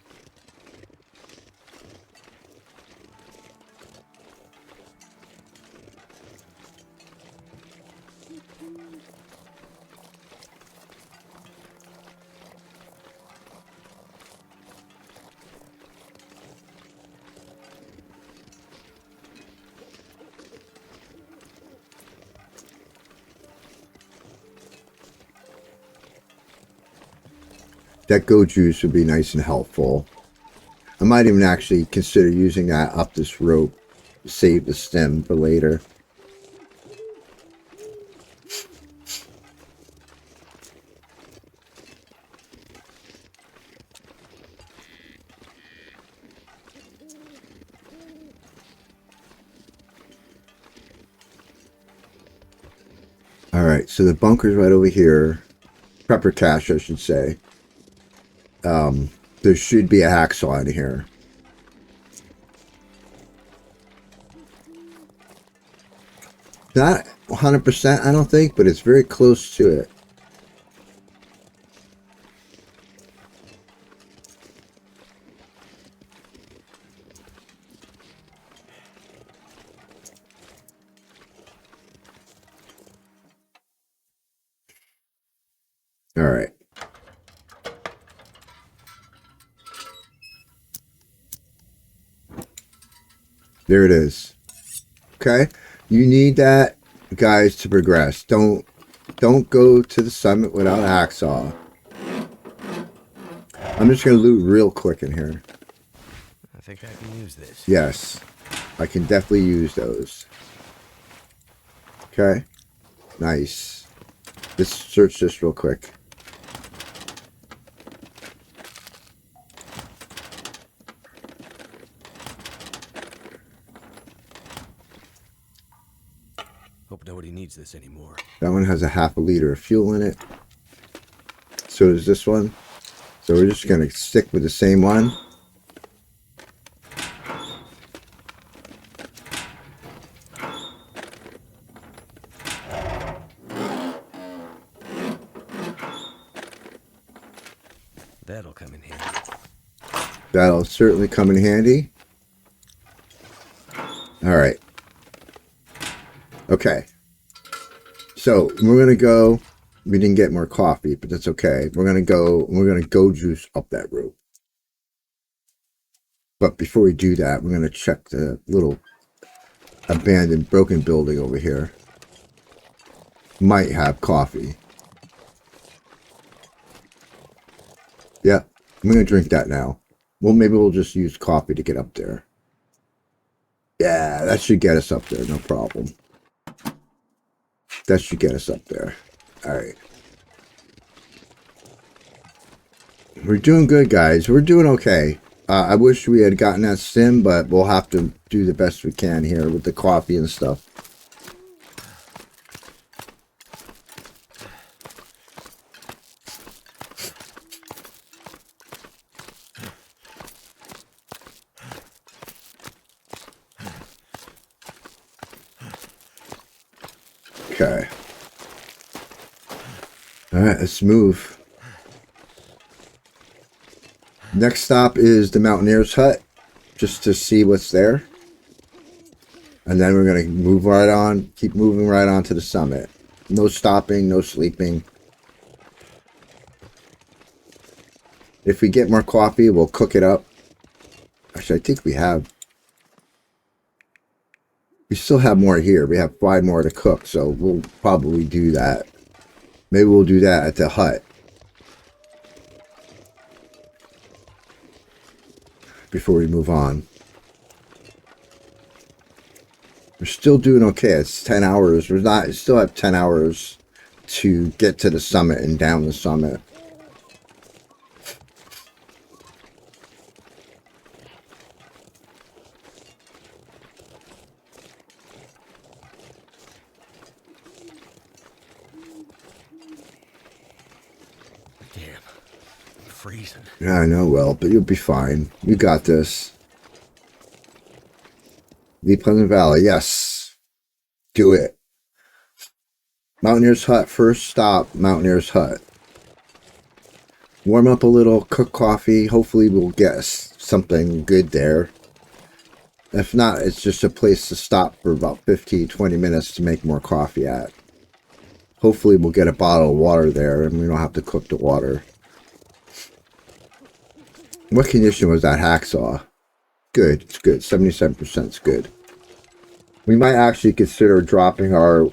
That go juice would be nice and helpful. I might even actually consider using that up this rope to save the stem for later. Alright, so the bunker's right over here. Prepper cache, I should say. There should be a hacksaw in here. Not 100%, I don't think, but it's very close to it. Alright. There it is. Okay? You need that, guys, to progress. Don't go to the summit without a hacksaw. I'm just going to loot real quick in here. I think I can use this. Yes. I can definitely use those. Okay? Nice. Let's search this real quick. Hope nobody needs this anymore. That one has a half a liter of fuel in it. So does this one. So we're just going to stick with the same one. That'll come in handy. That'll certainly come in handy. All right. Okay. So we're going to go. We didn't get more coffee, but that's okay. We're going to go juice up that rope. But before we do that, we're going to check the little abandoned broken building over here. Might have coffee. Yeah, I'm going to drink that now. Well, maybe we'll just use coffee to get up there. Yeah, that should get us up there, no problem. That should get us up there. All right. We're doing good, guys. We're doing okay. I wish we had gotten that sim, but we'll have to do the best we can here with the coffee and stuff. Okay. All right, let's move. Next stop is the Mountaineer's Hut, just to see what's there. And then we're going to move right on, keep moving right on to the summit. No stopping, no sleeping. If we get more coffee, we'll cook it up. Actually, I think we have. We still have more here. We have 5 more to cook, so we'll probably do that. Maybe we'll do that at the hut. Before we move on. We're still doing okay. It's 10 hours. We still have 10 hours to get to the summit and down the summit. freezing. Yeah, I know, Will, but you'll be fine. You got this. The Pleasant Valley, yes. Do it. Mountaineer's Hut, first stop, Mountaineer's Hut. Warm up a little, cook coffee. Hopefully we'll get something good there. If not, it's just a place to stop for about 15, 20 minutes to make more coffee at. Hopefully we'll get a bottle of water there and we don't have to cook the water. What condition was that hacksaw? Good, it's good. 77% is good. We might actually consider dropping our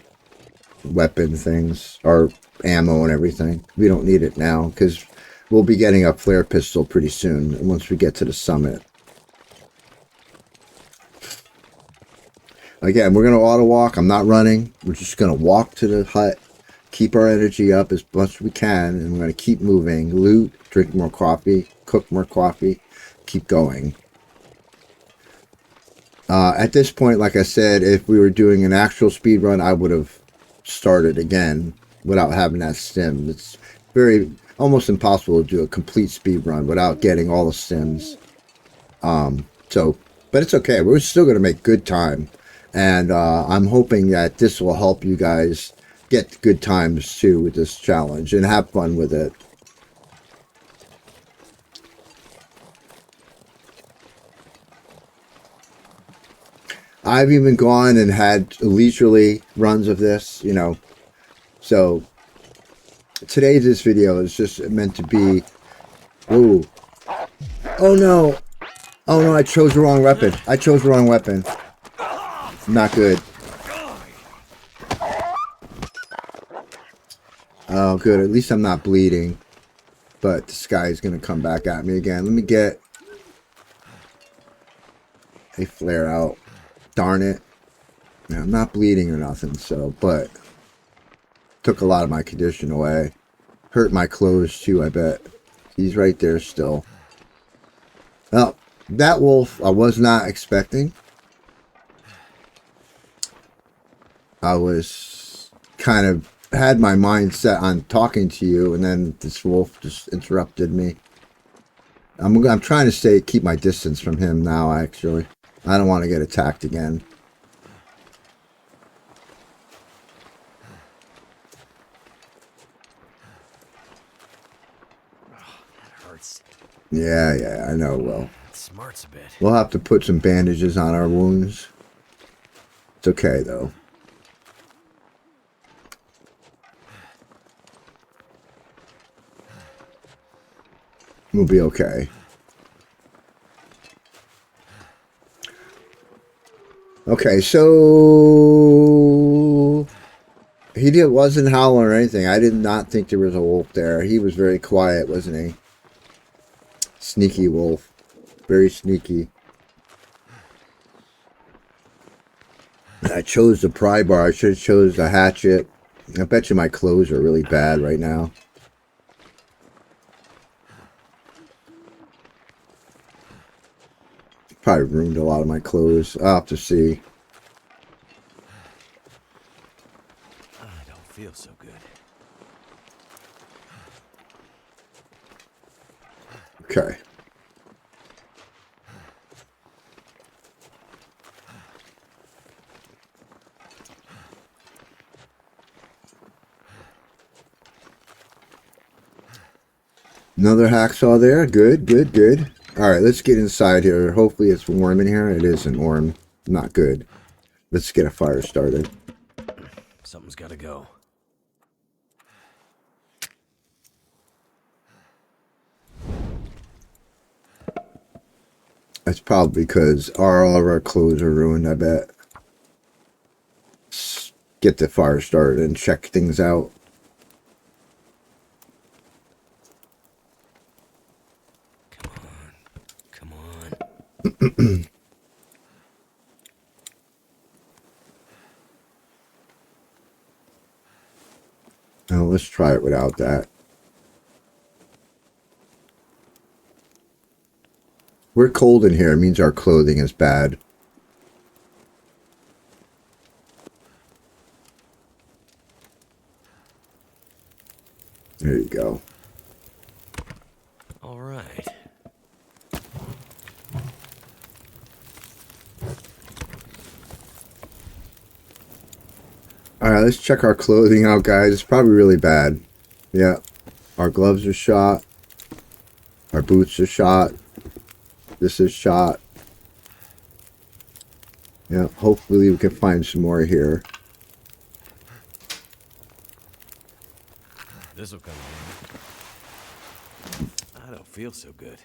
weapon things, our ammo and everything. We don't need it now because we'll be getting a flare pistol pretty soon once we get to the summit. Again, we're going to auto walk. I'm not running. We're just going to walk to the hut, keep our energy up as much as we can, and we're going to keep moving, loot, drink more coffee, cook more coffee, keep going. At this point, like I said, if we were doing an actual speed run, I would have started again without having that stim. It's almost impossible to do a complete speed run without getting all the stims. But it's okay. We're still going to make good time. And I'm hoping that this will help you guys get good times too with this challenge and have fun with it. I've even gone and had leisurely runs of this, you know. So today's video is just meant to be, ooh, oh no, I chose the wrong weapon. Not good. Oh, good. At least I'm not bleeding. But this guy is going to come back at me again. Let me get a flare out. Darn it. Now, I'm not bleeding or nothing, so, but took a lot of my condition away. Hurt my clothes too, I bet. He's right there still. Well, that wolf I was not expecting. I was kind of had my mind set on talking to you, and then this wolf just interrupted me. I'm trying to keep my distance from him now, actually. I don't want to get attacked again. That hurts. Yeah, I know, Will. It smarts a bit. We'll have to put some bandages on our wounds. It's okay, though. We'll be okay. Okay, so wasn't howling or anything. I did not think there was a wolf there. He was very quiet, wasn't he? Sneaky wolf. Very sneaky. I chose the pry bar. I should have chose the hatchet. I bet you my clothes are really bad right now. Probably ruined a lot of my clothes. I'll have to see. I don't feel so good. Okay. Another hacksaw there. Good. All right, let's get inside here. Hopefully it's warm in here. It isn't warm. Not good. Let's get a fire started. Something's got to go. That's probably because all of our clothes are ruined, I bet. Let's get the fire started and check things out. Come on. Now let's try it without that. We're cold in here. It means our clothing is bad. There you go. All right, let's check our clothing out, guys. It's probably really bad. Yeah, our gloves are shot. Our boots are shot. This is shot. Yeah, hopefully we can find some more here. This'll come in. I don't feel so good.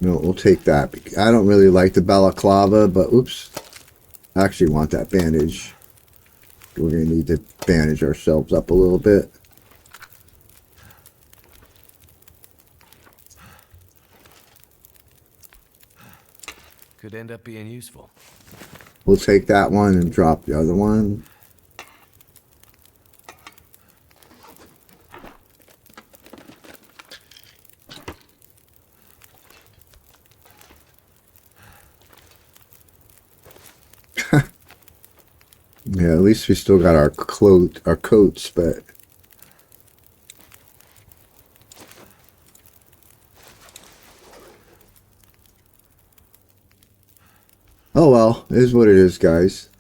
No, we'll take that. I don't really like the balaclava, but oops. I actually want that bandage. We're going to need to bandage ourselves up a little bit. Could end up being useful. We'll take that one and drop the other one. Yeah, at least we still got our coats, but oh well, it is what it is, guys.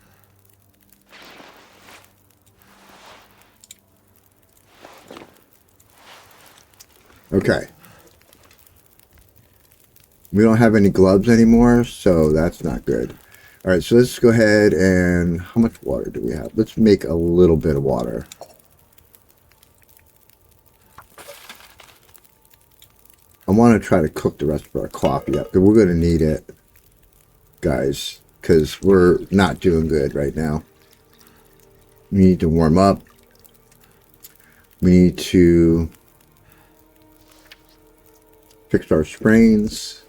Okay. We don't have any gloves anymore, so that's not good. All right, so let's go ahead and... How much water do we have? Let's make a little bit of water. I want to try to cook the rest of our coffee up, because we're going to need it, guys, because we're not doing good right now. We need to warm up. We need to fix our sprains.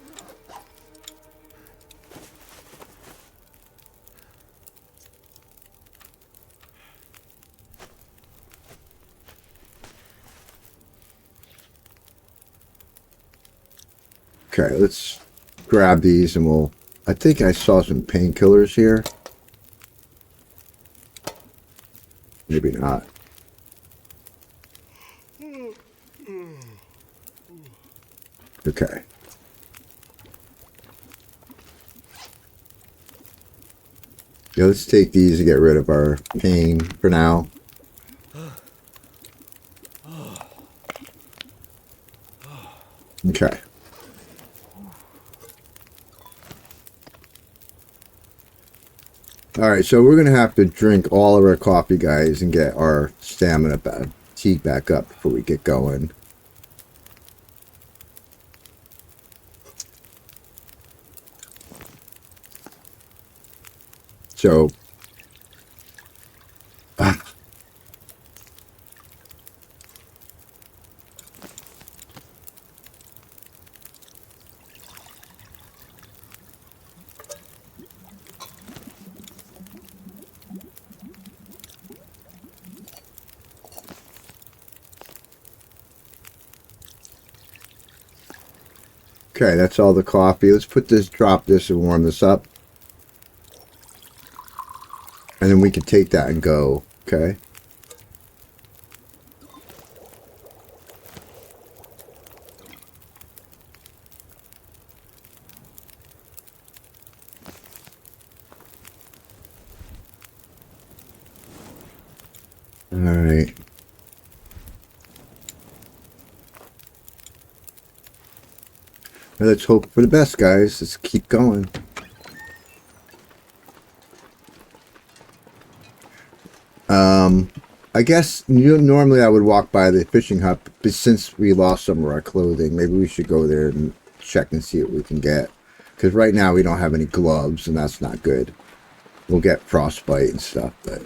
Okay, let's grab these and we'll... I think I saw some painkillers here. Maybe not. Okay. Yeah, let's take these and get rid of our pain for now. Okay. All right, so we're going to have to drink all of our coffee, guys, and get our stamina fatigue back up before we get going. So, okay, that's all the coffee. Let's drop this and warm this up. And then we can take that and go, okay? All right. Now let's hope for the best, guys. Let's keep going. I guess normally I would walk by the fishing hut, but since we lost some of our clothing, maybe we should go there and check and see what we can get. Because right now we don't have any gloves, and that's not good. We'll get frostbite and stuff, but...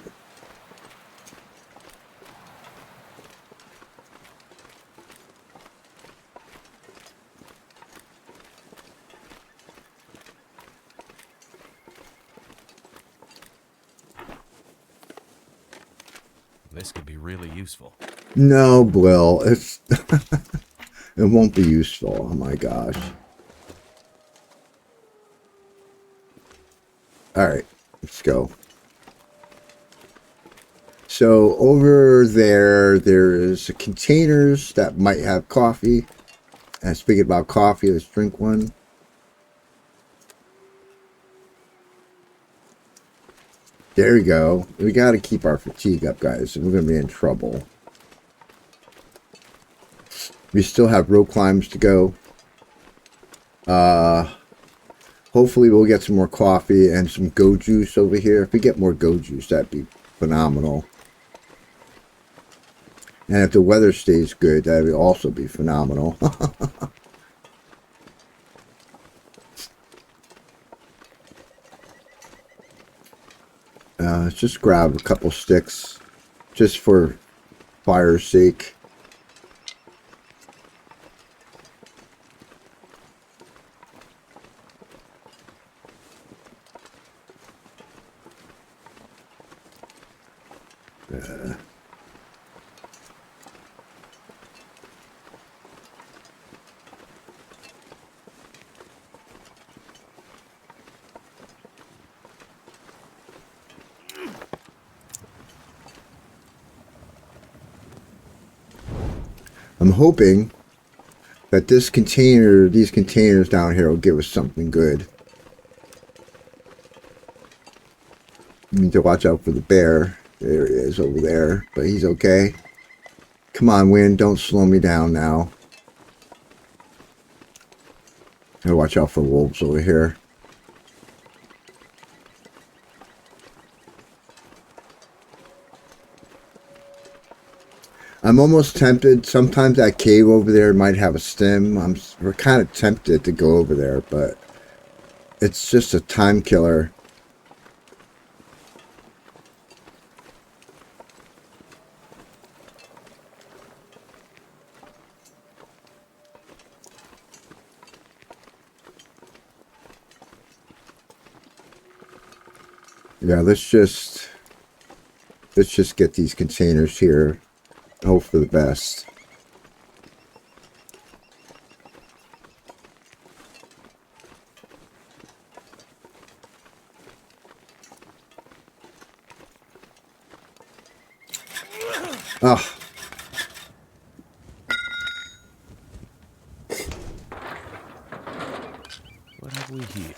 This could be really useful. No, Will, it's... it won't be useful. Oh my gosh. Alright, let's go. So over there's containers that might have coffee. And speaking about coffee, let's drink one. There we go. We got to keep our fatigue up, guys. We're going to be in trouble. We still have rope climbs to go. Hopefully we'll get some more coffee and some go juice over here. If we get more go juice, that'd be phenomenal. And if the weather stays good, that would also be phenomenal. Let's just grab a couple sticks just for fire's sake. I'm hoping that these containers down here will give us something good. We need to watch out for the bear. There he is over there, but he's okay. Come on, wind, don't slow me down now. Gotta watch out for wolves over here. I'm almost tempted. Sometimes that cave over there might have a stem. We're kind of tempted to go over there, but it's just a time killer. Yeah, let's just get these containers here. Hope for the best. Ah. What have we here?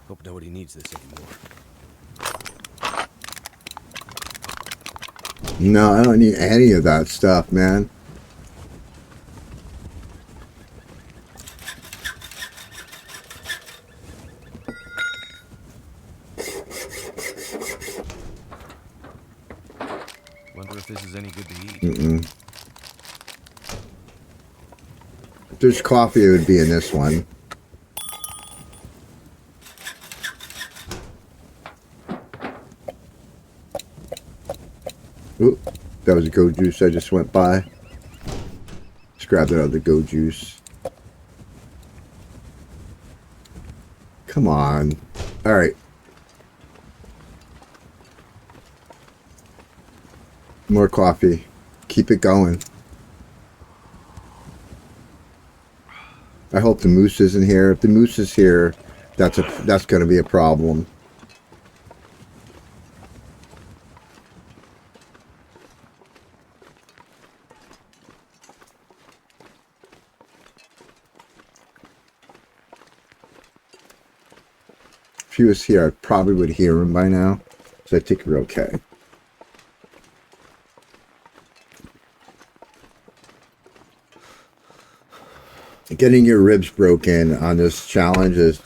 Hope nobody needs this anymore. No, I don't need any of that stuff, man. Wonder if this is any good to eat. Mm-mm. If there's coffee, it would be in this one. Ooh, that was a go juice I just went by. Let's grab that other go juice. Come on. All right. More coffee. Keep it going. I hope the moose isn't here. If the moose is here, that's going to be a problem. If he was here, I probably would hear him by now. So I think we're okay. Getting your ribs broken on this challenge is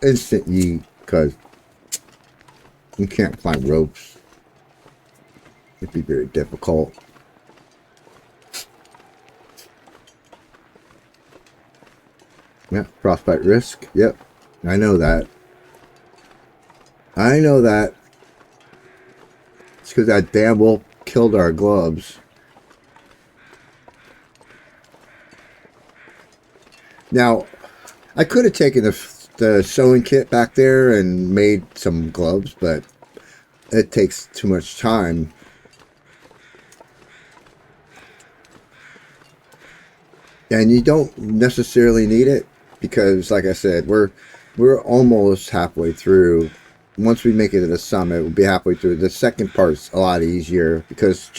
instant yeet because you can't climb ropes. It'd be very difficult. Yeah, frostbite risk. Yep, I know that. I know that. It's because that damn wolf killed our gloves. Now, I could have taken the sewing kit back there and made some gloves, but it takes too much time. And you don't necessarily need it because, like I said, we're almost halfway through. Once we make it to the summit, we'll be halfway through. The second part's a lot easier because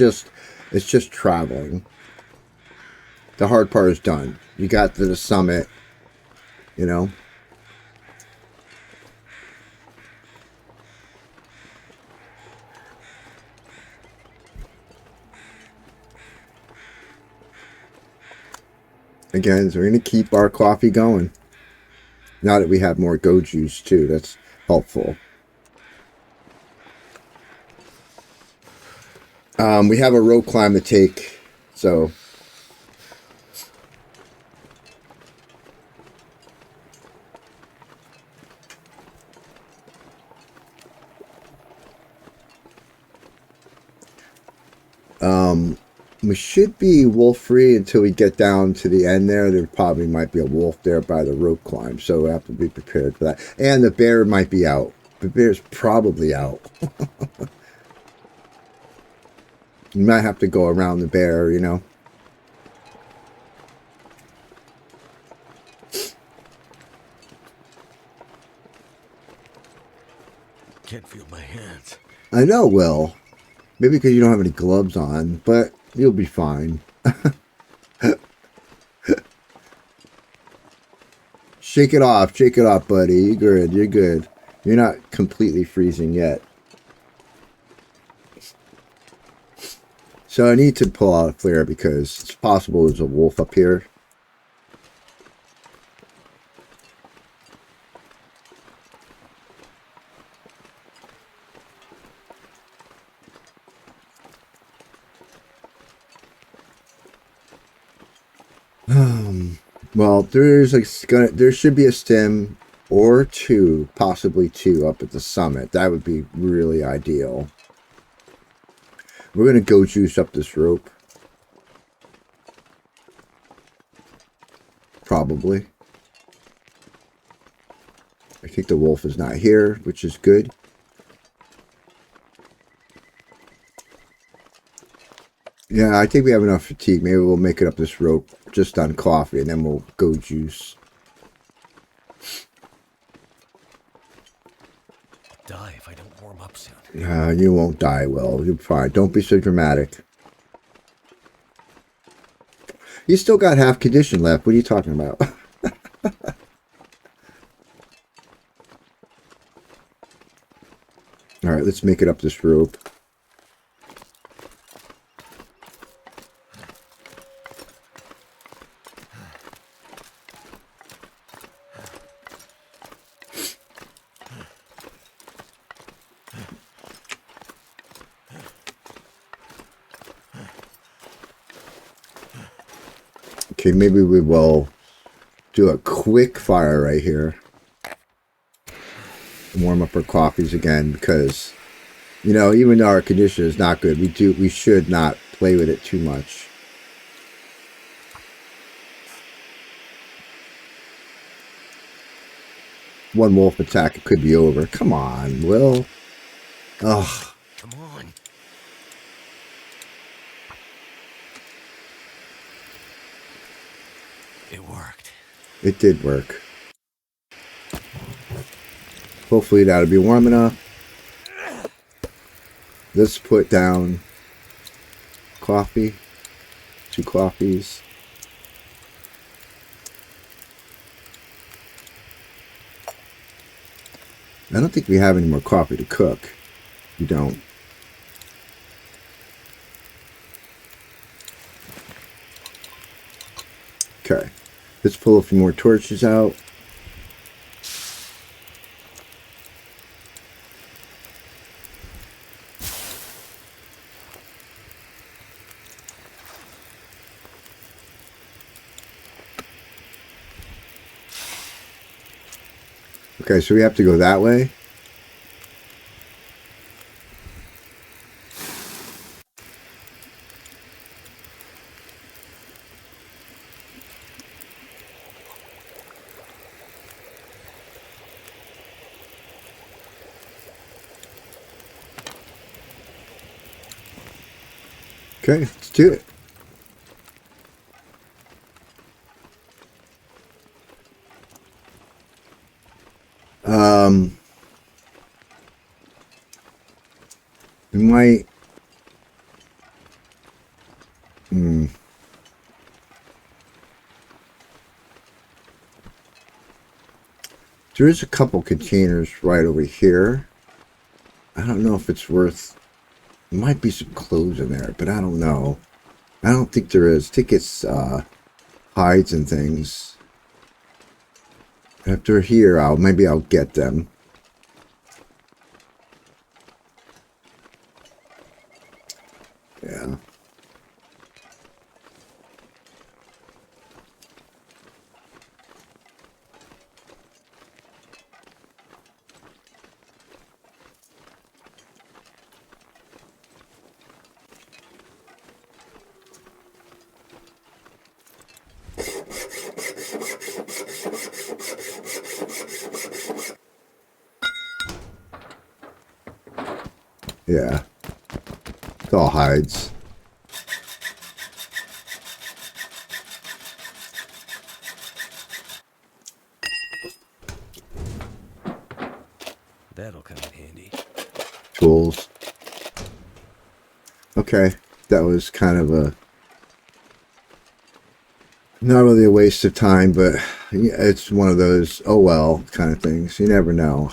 it's just traveling. The hard part is done. You got to the summit, you know. Again, so we're going to keep our coffee going. Now that we have more go juice too, that's helpful. We have a rope climb to take, so we should be wolf free until we get down to the end there. There probably might be a wolf there by the rope climb, so we have to be prepared for that. And the bear might be out. The bear's probably out. You might have to go around the bear, you know. Can't feel my hands. I know, Will. Maybe because you don't have any gloves on, but you'll be fine. Shake it off, buddy. You're good, you're good. You're not completely freezing yet. So I need to pull out a flare because it's possible there's a wolf up here. Well, there should be a stem or two, possibly two, up at the summit. That would be really ideal. We're gonna go juice up this rope. Probably. I think the wolf is not here, which is good. Yeah, I think we have enough fatigue. Maybe we'll make it up this rope just on coffee, and then we'll go juice. I'll die if I don't warm up soon. You won't die, Will. You're fine. Don't be so dramatic. You still got half condition left. What are you talking about? All right, let's make it up this rope. Okay, maybe we will do a quick fire right here. Warm up our coffees again because, you know, even though our condition is not good, we should not play with it too much. One wolf attack, it could be over. Come on, Will. Ugh. Come on. It worked. It did work. Hopefully that'll be warm enough. Let's put down coffee. 2 coffees. I don't think we have any more coffee to cook. We don't. Okay. Let's pull a few more torches out. Okay, so we have to go that way. Okay, let's do it. We might. Hmm. There is a couple containers right over here. I don't know if it's worth. There might be some clothes in there, but I don't know. I don't think there is. I think it's hides and things. If they're here, maybe I'll get them. Yeah. Yeah. It's all hides. That'll come in handy. Tools. Okay. That was kind of a... Not really a waste of time, but it's one of those, oh well, kind of things. You never know.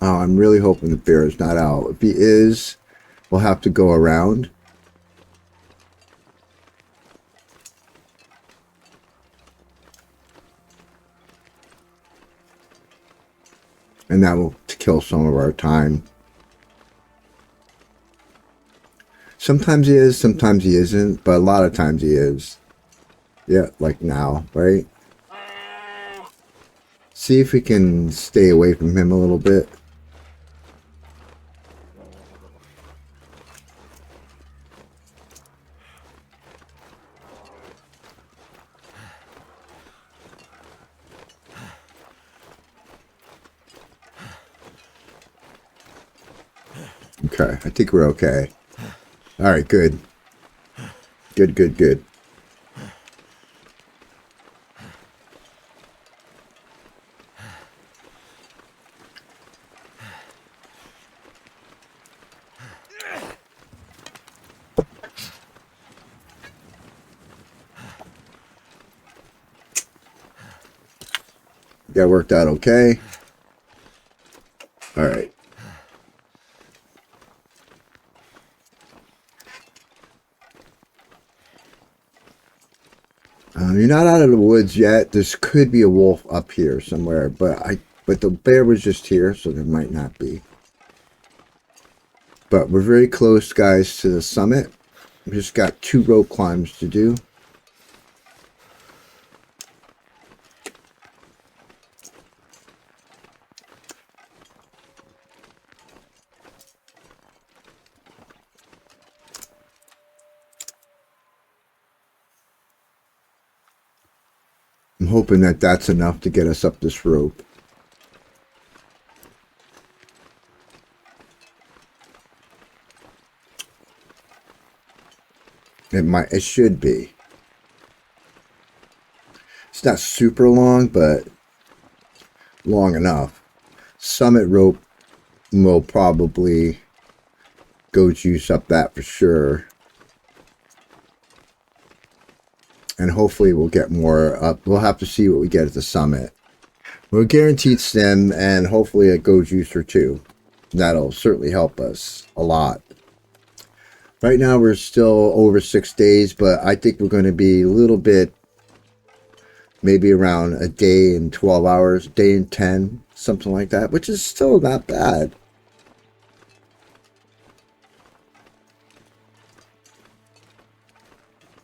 Oh, I'm really hoping the bear is not out. If he is, we'll have to go around. And that will kill some of our time. Sometimes he is, sometimes he isn't, but a lot of times he is. Yeah, like now, right? See if we can stay away from him a little bit. Okay, I think we're okay. All right, good. Good, good, good. That worked out okay. All right. You're not out of the woods yet. This could be a wolf up here somewhere, but the bear was just here, so there might not be. But we're very close, guys, to the summit. We just got 2 rope climbs to do. I'm hoping that that's enough to get us up this rope. It should be. It's not super long, but long enough. Summit rope will probably go juice up that for sure. And hopefully we'll get more up. We'll have to see what we get at the summit. We're guaranteed stem and hopefully a go juicer too. That'll certainly help us a lot. Right now we're still over 6 days, but I think we're going to be a little bit, maybe around a day and 12 hours, day and 10, something like that, which is still not bad.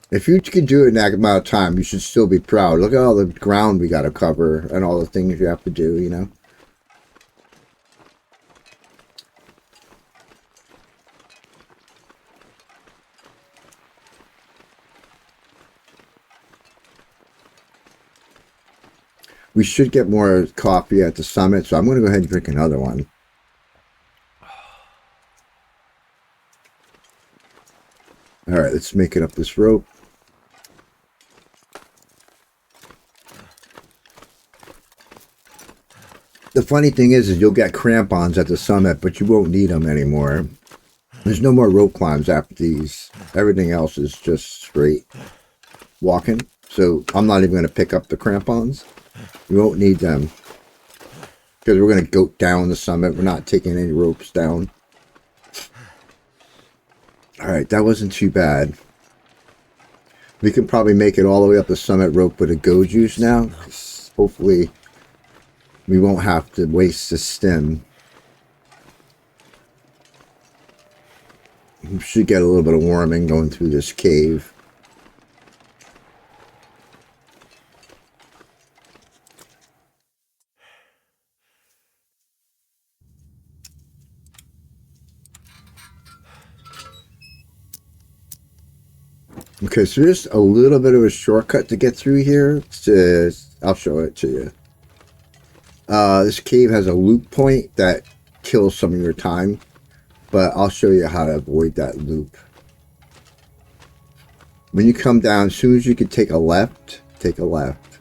If you can do it in that amount of time, you should still be proud. Look at all the ground we got to cover and all the things you have to do, you know. We should get more coffee at the summit, so I'm going to go ahead and drink another one. All right, let's make it up this rope. funny thing is you'll get crampons at the summit, but you won't need them anymore. There's no more rope climbs after these. Everything else is just straight walking. So I'm not even going to pick up the crampons. You won't need them. Because we're going to go down the summit. We're not taking any ropes down. Alright, that wasn't too bad. We can probably make it all the way up the summit rope with a go juice now. Hopefully we won't have to waste the stem. We should get a little bit of warming going through this cave. Okay, so there's a little bit of a shortcut to get through here. I'll show it to you. This cave has a loop point that kills some of your time, but I'll show you how to avoid that loop. When you come down, as soon as you can take a left, take a left.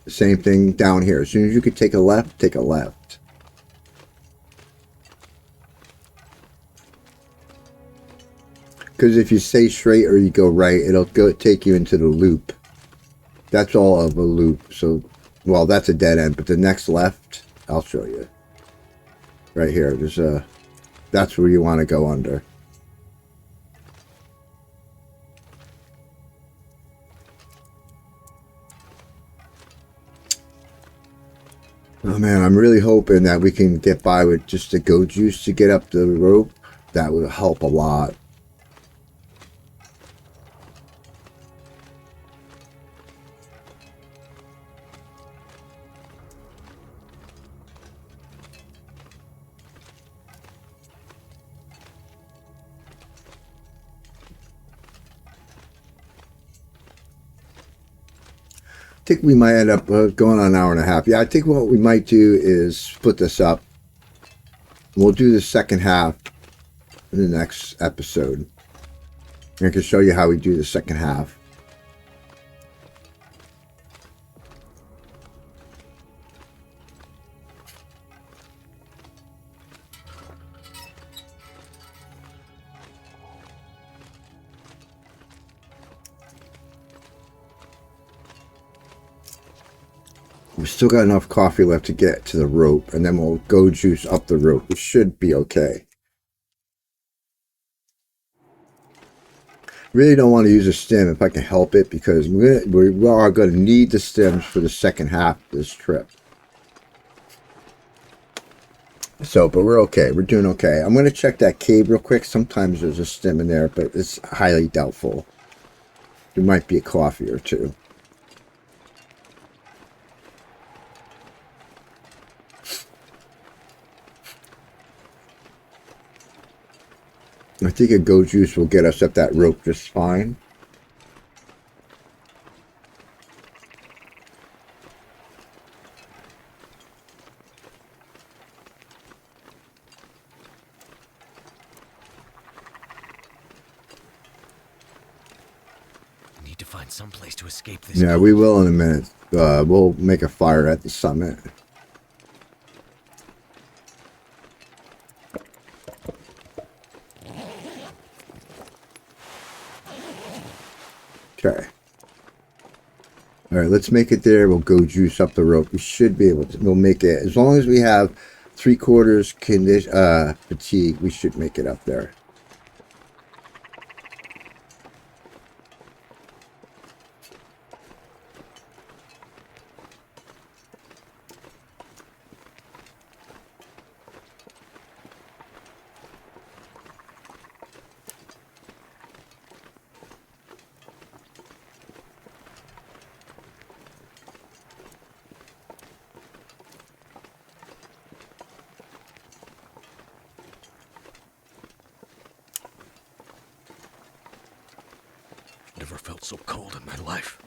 Same thing down here. As soon as you can take a left, take a left. Because if you stay straight or you go right, it'll take you into the loop. That's all of a loop. So, well, that's a dead end. But the next left, I'll show you. Right here. There's a. That's where you want to go under. Oh man, I'm really hoping that we can get by with just the go juice to get up the rope. That would help a lot. I think we might end up going on an hour and a half. Yeah, I think what we might do is split this up. We'll do the second half in the next episode. I can show you how we do the second half. We still got enough coffee left to get to the rope, and then we'll go juice up the rope. We should be okay. Really don't want to use a stem if I can help it, because we are going to need the stems for the second half of this trip. So, but we're okay. We're doing okay. I'm going to check that cave real quick. Sometimes there's a stem in there, but it's highly doubtful. There might be a coffee or two. I think a go juice will get us up that rope just fine. I need to find some place to escape this. Yeah, we will in a minute. We'll make a fire at the summit. Okay. Alright, let's make it there. We'll go juice up the rope. We should be able to. We'll make it. As long as we have 3/4 fatigue, we should make it up there. Never felt so cold in my life.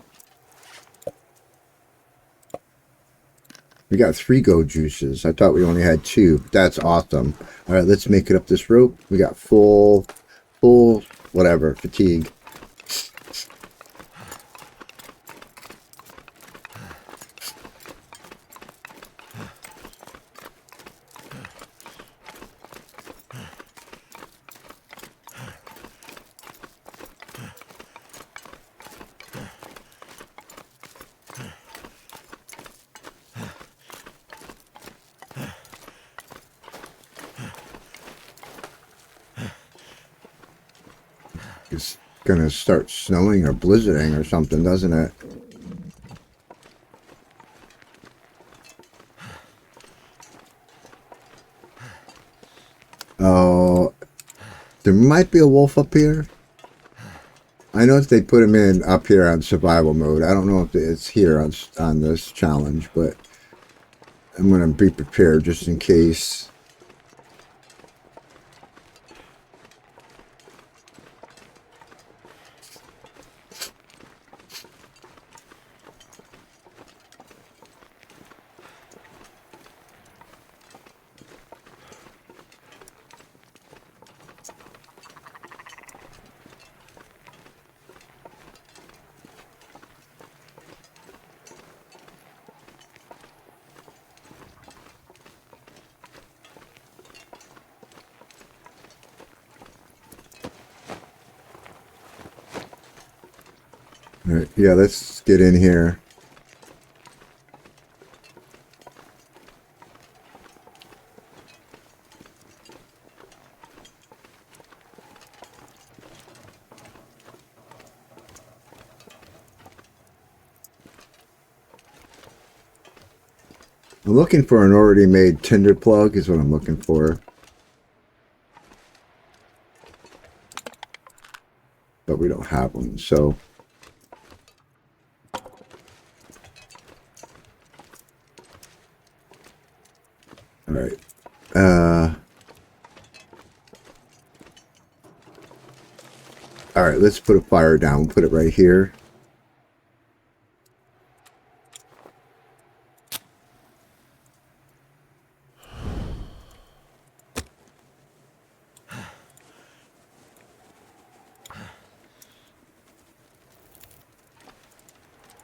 We got 3 go juices. I thought we only had 2. That's awesome. All right, let's make it up this rope. We got full, whatever, fatigue. It's gonna start snowing or blizzarding or something, doesn't it? Oh, there might be a wolf up here. I know that they put him in up here on survival mode. I don't know if it's here on this challenge, but I'm gonna be prepared just in case. All right, yeah, let's get in here. I'm looking for an already made tinder plug is what I'm looking for. But we don't have one, so. All right. All right, let's put a fire down. We'll put it right here.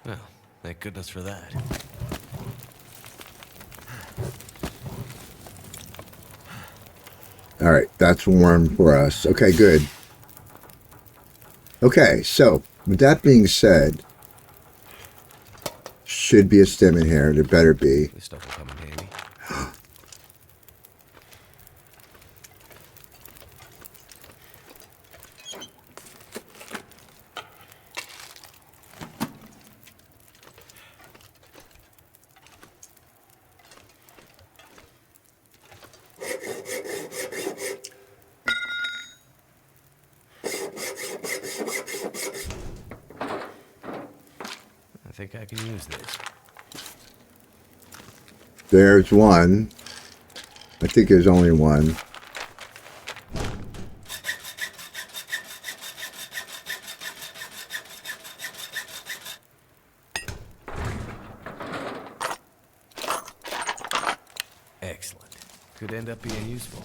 Well, thank goodness for that. All right, that's warm for us. Okay, good. Okay, so with that being said, should be a stem in here. There better be. This stuff will come in handy. I think I can use this. There's one. I think there's only one. Excellent. Could end up being useful.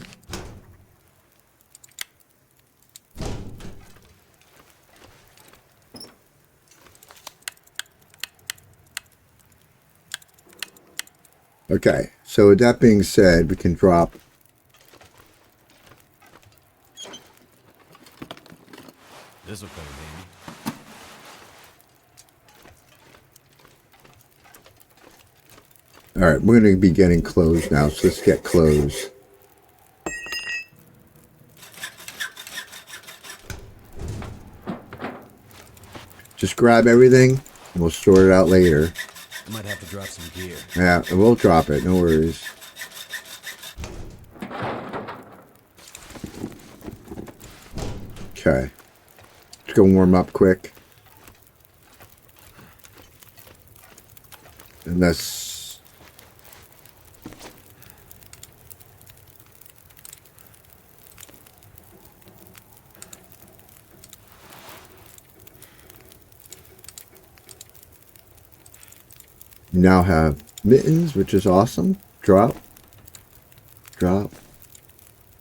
Okay, so with that being said, we can drop. This will come in handy. All right, we're going to be getting clothes now, so let's get clothes. Just grab everything, and we'll sort it out later. I might have to drop some gear. Yeah, we'll drop it, no worries. Okay. Let's go warm up quick. And that's... You now have mittens, which is awesome. Drop. Drop.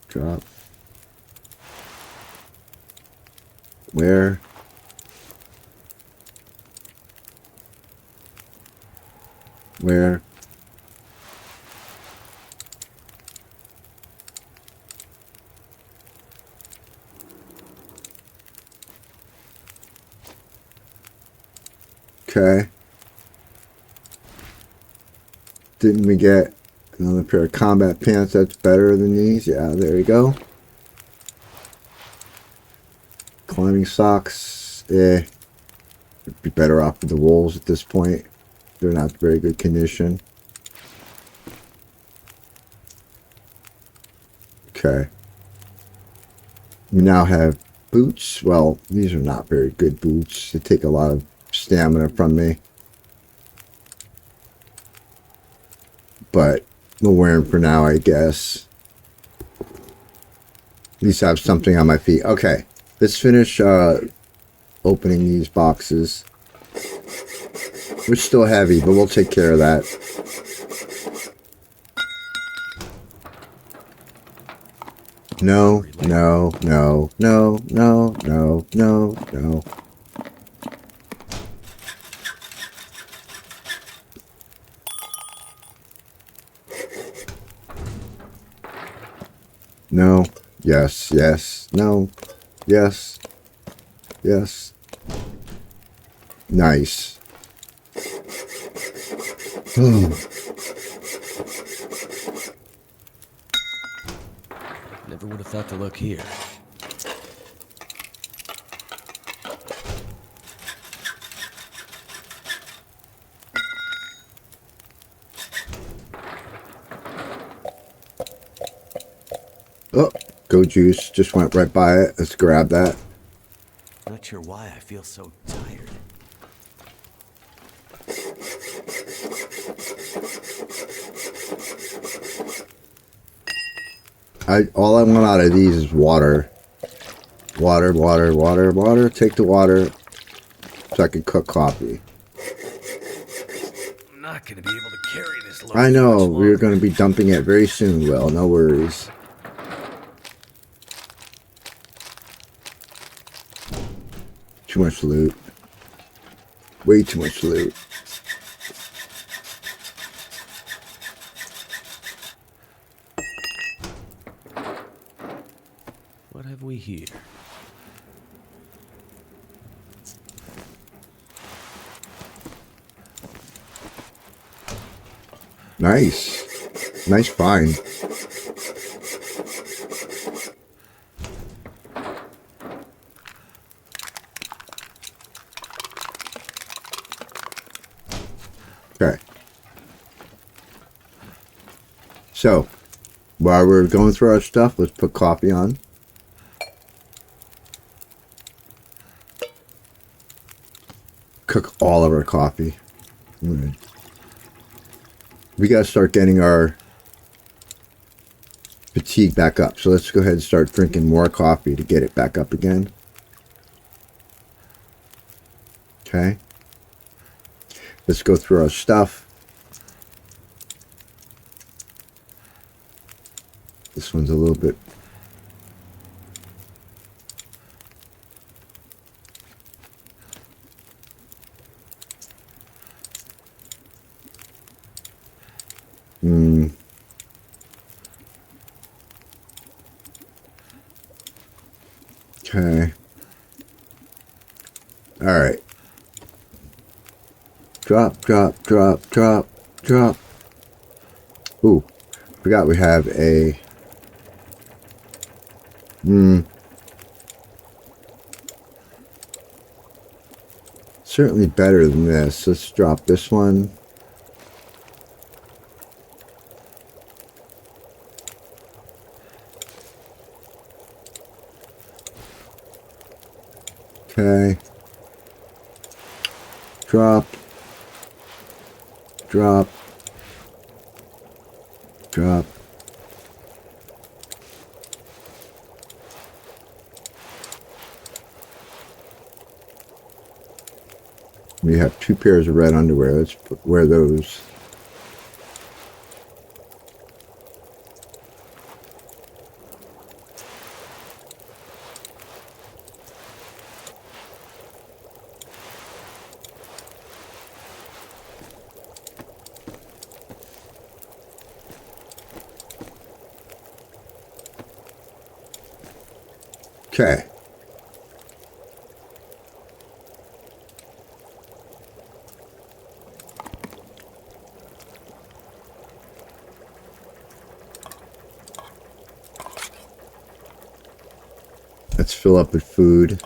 Drop. Where? Where? Okay. Didn't we get another pair of combat pants that's better than these? Yeah, there we go. climbing socks. Would be better off with the wolves at this point. They're not very good condition. Okay. We now have boots. Well, these are not very good boots. They take a lot of stamina from me. But we'll wear them for now, I guess. At least I have something on my feet. Okay. Let's finish opening these boxes. We're still heavy, but we'll take care of that. No, no, no, no, no, no, no, no. No, yes, yes, no, yes, yes. Nice. Never would have thought to look here. Oh, go juice. Just went right by it. Let's grab that. Not sure why I feel so tired. All I want out of these is water. Water, water, water, water. Take the water so I can cook coffee. I'm not gonna be able to carry this load. I know, much we're longer. going to be dumping it very soon, Will. No worries. Too much loot. Way too much loot. What have we here? Nice. Nice find. Okay. So, while we're going through our stuff, let's put coffee on. Cook all of our coffee. Right. We got to start getting our fatigue back up. So let's go ahead and start drinking more coffee to get it back up again. Okay. Let's go through our stuff. This one's a little bit... Okay. Alright. Drop, drop, drop, drop, drop. Ooh. Forgot we have a... Certainly better than this. Let's drop this one. Okay. Drop. Drop. Drop. We have 2 pairs of red underwear. Let's wear those. Okay. Let's fill up with food.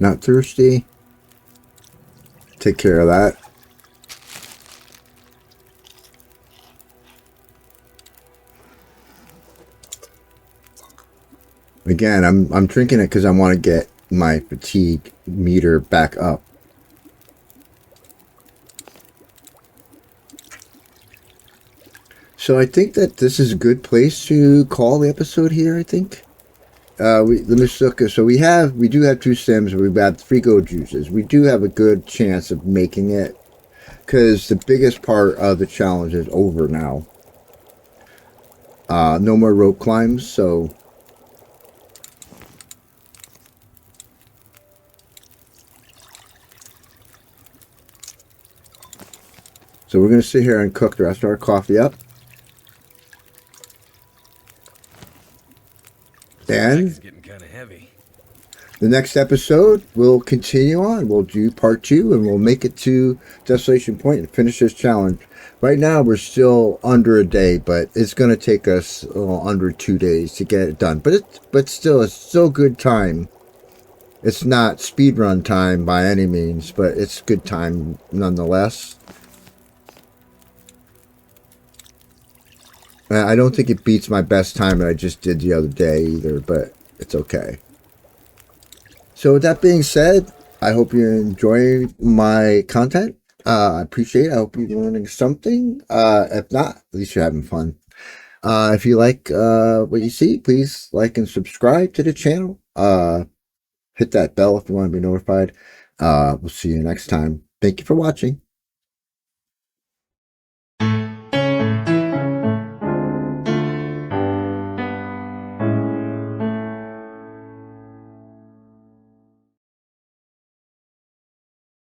Not thirsty. Take care of that. Again, I'm drinking it because I want to get my fatigue meter back up. So I think that this is a good place to call the episode here. I think. Let me look. So we do have 2 sims. We've got 3 go juices. We do have a good chance of making it because the biggest part of the challenge is over now. No more rope climbs. So we're gonna sit here and cook the rest of our coffee up. And It's getting kind of heavy. the next episode, we'll continue on. We'll do part 2, and we'll make it to Desolation Point and finish this challenge. Right now, we're still under a day, but it's going to take us under 2 days to get it done. But still, it's still good time. It's not speed run time by any means, but it's good time nonetheless. I don't think it beats my best time that I just did the other day either, but it's okay. So with that being said, I hope you enjoy my content. I appreciate it. I hope you're learning something. If not, at least you're having fun. If you like what you see, please like and subscribe to the channel. Hit that bell if you want to be notified. We'll see you next time. Thank you for watching.